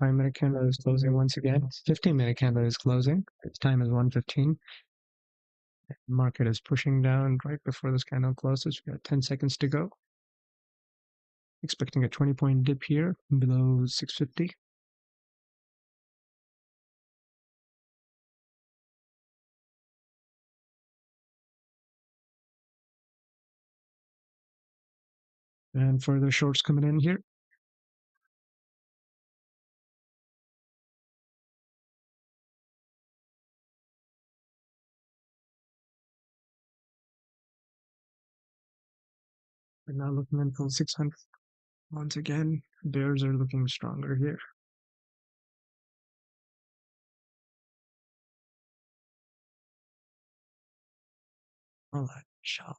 Speaker 1: 5-minute candle is closing once again. 15-minute candle is closing. Its time is 1:15. Market is pushing down right before this candle closes. We got 10 seconds to go. Expecting a 20-point dip here below 650. And further shorts coming in here. We're now looking until 600. Once again, bears are looking stronger here. All that shop.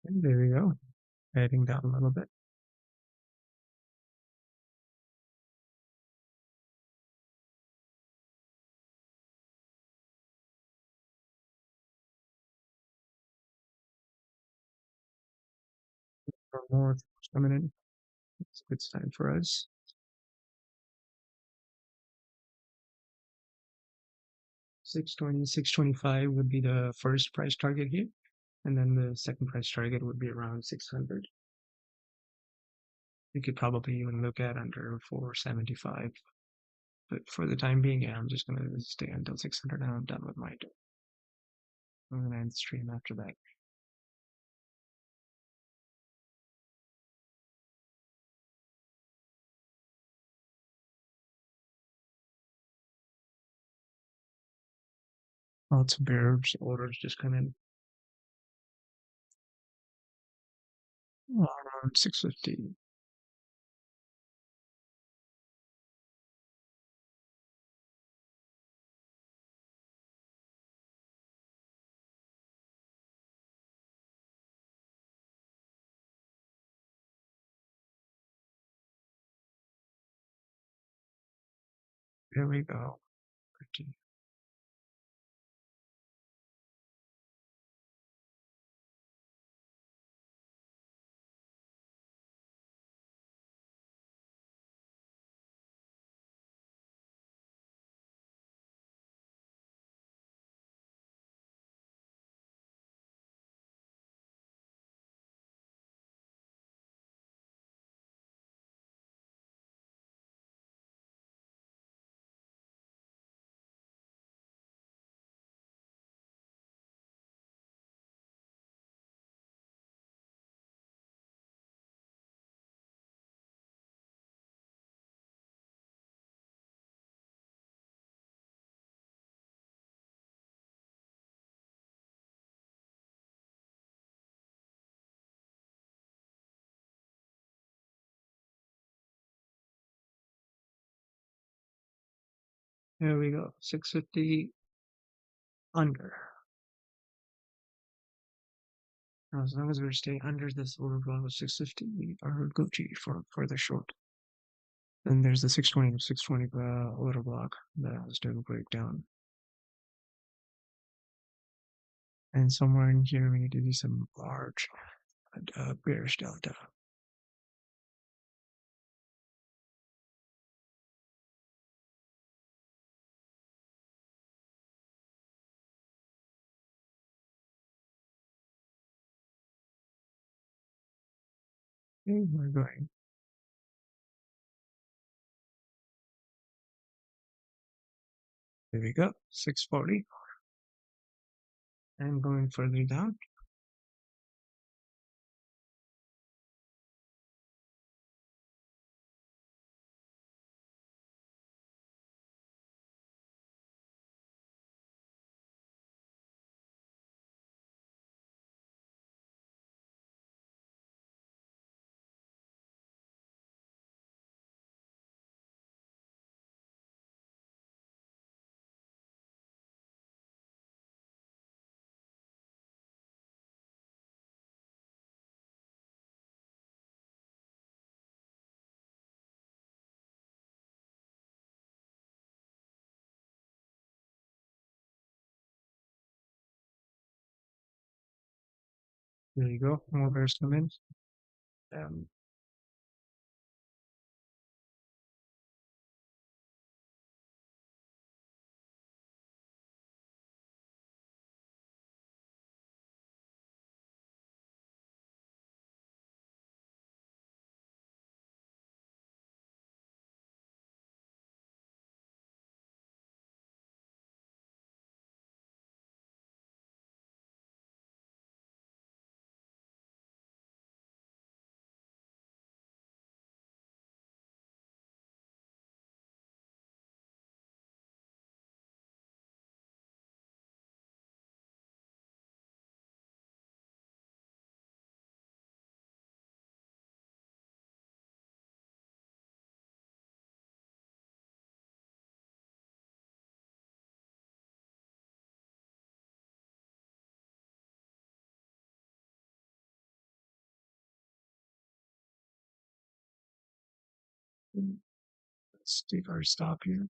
Speaker 1: And there we go. Heading down a little bit. For more coming in. It's a good sign for us. 620, 625 would be the first price target here. And then the second price target would be around 600. You could probably even look at under 475. But for the time being, yeah, I'm just going to stay until 600 and I'm done with my day. I'm going to end the stream after that. Lots of bears orders just come in around 650. There we go. There we go. 650 under. Now, as long as we stay under this order block of 650, we are Gucci for further short. Then there's the 620 order block that I was doing a breakdown. And somewhere in here, we need to do some large bearish delta. Okay, we're going. There we go, 640. And going further down. There you go. More bears come in. Um, let's take our stop here.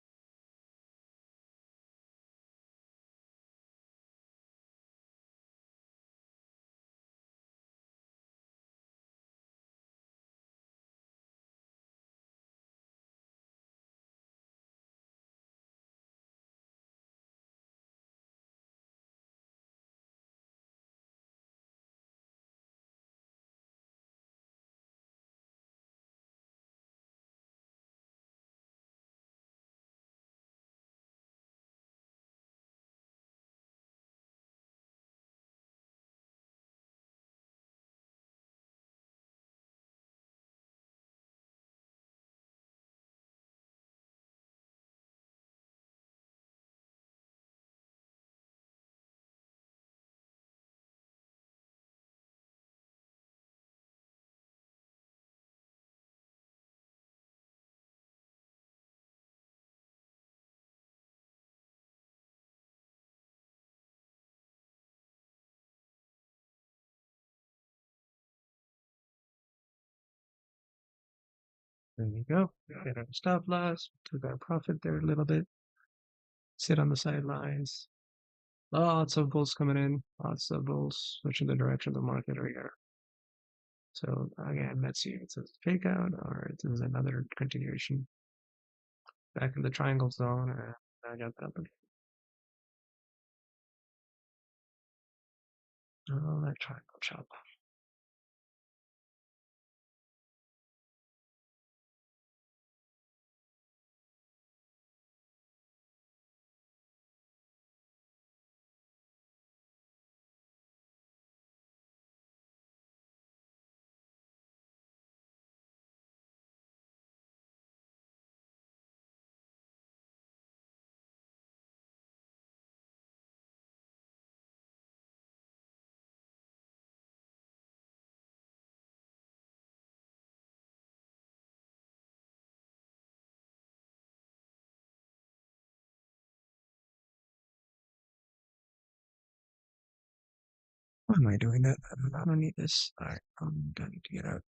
Speaker 1: There you go. Hit our stop loss. Took our profit there a little bit. Sit on the sidelines. Lots of bulls coming in. Lots of bulls switching the direction of the market right here. So again, let's see if it's a fake out or it is another continuation. Back in the triangle zone, and I got that again. Oh, that triangle chop. Why am I doing that? I don't need this. Alright, I'm gonna need to get out.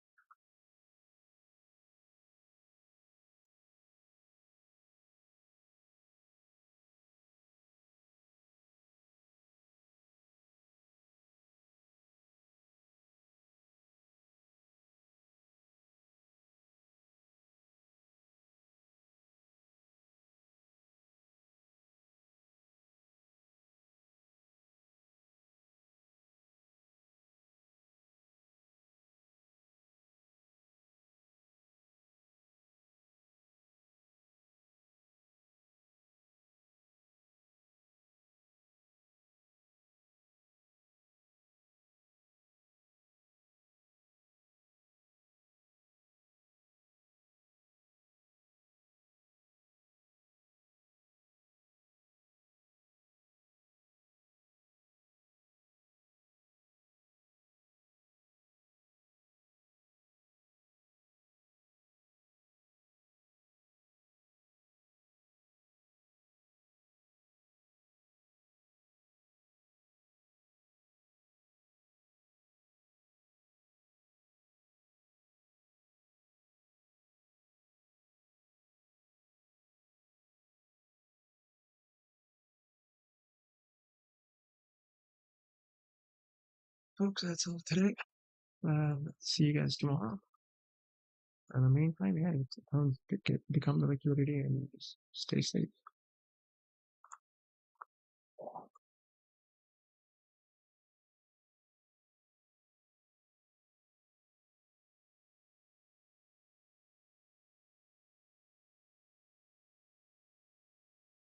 Speaker 1: folks, that's all today. See you guys tomorrow. In the meantime, yeah, become the liquidity and just stay safe.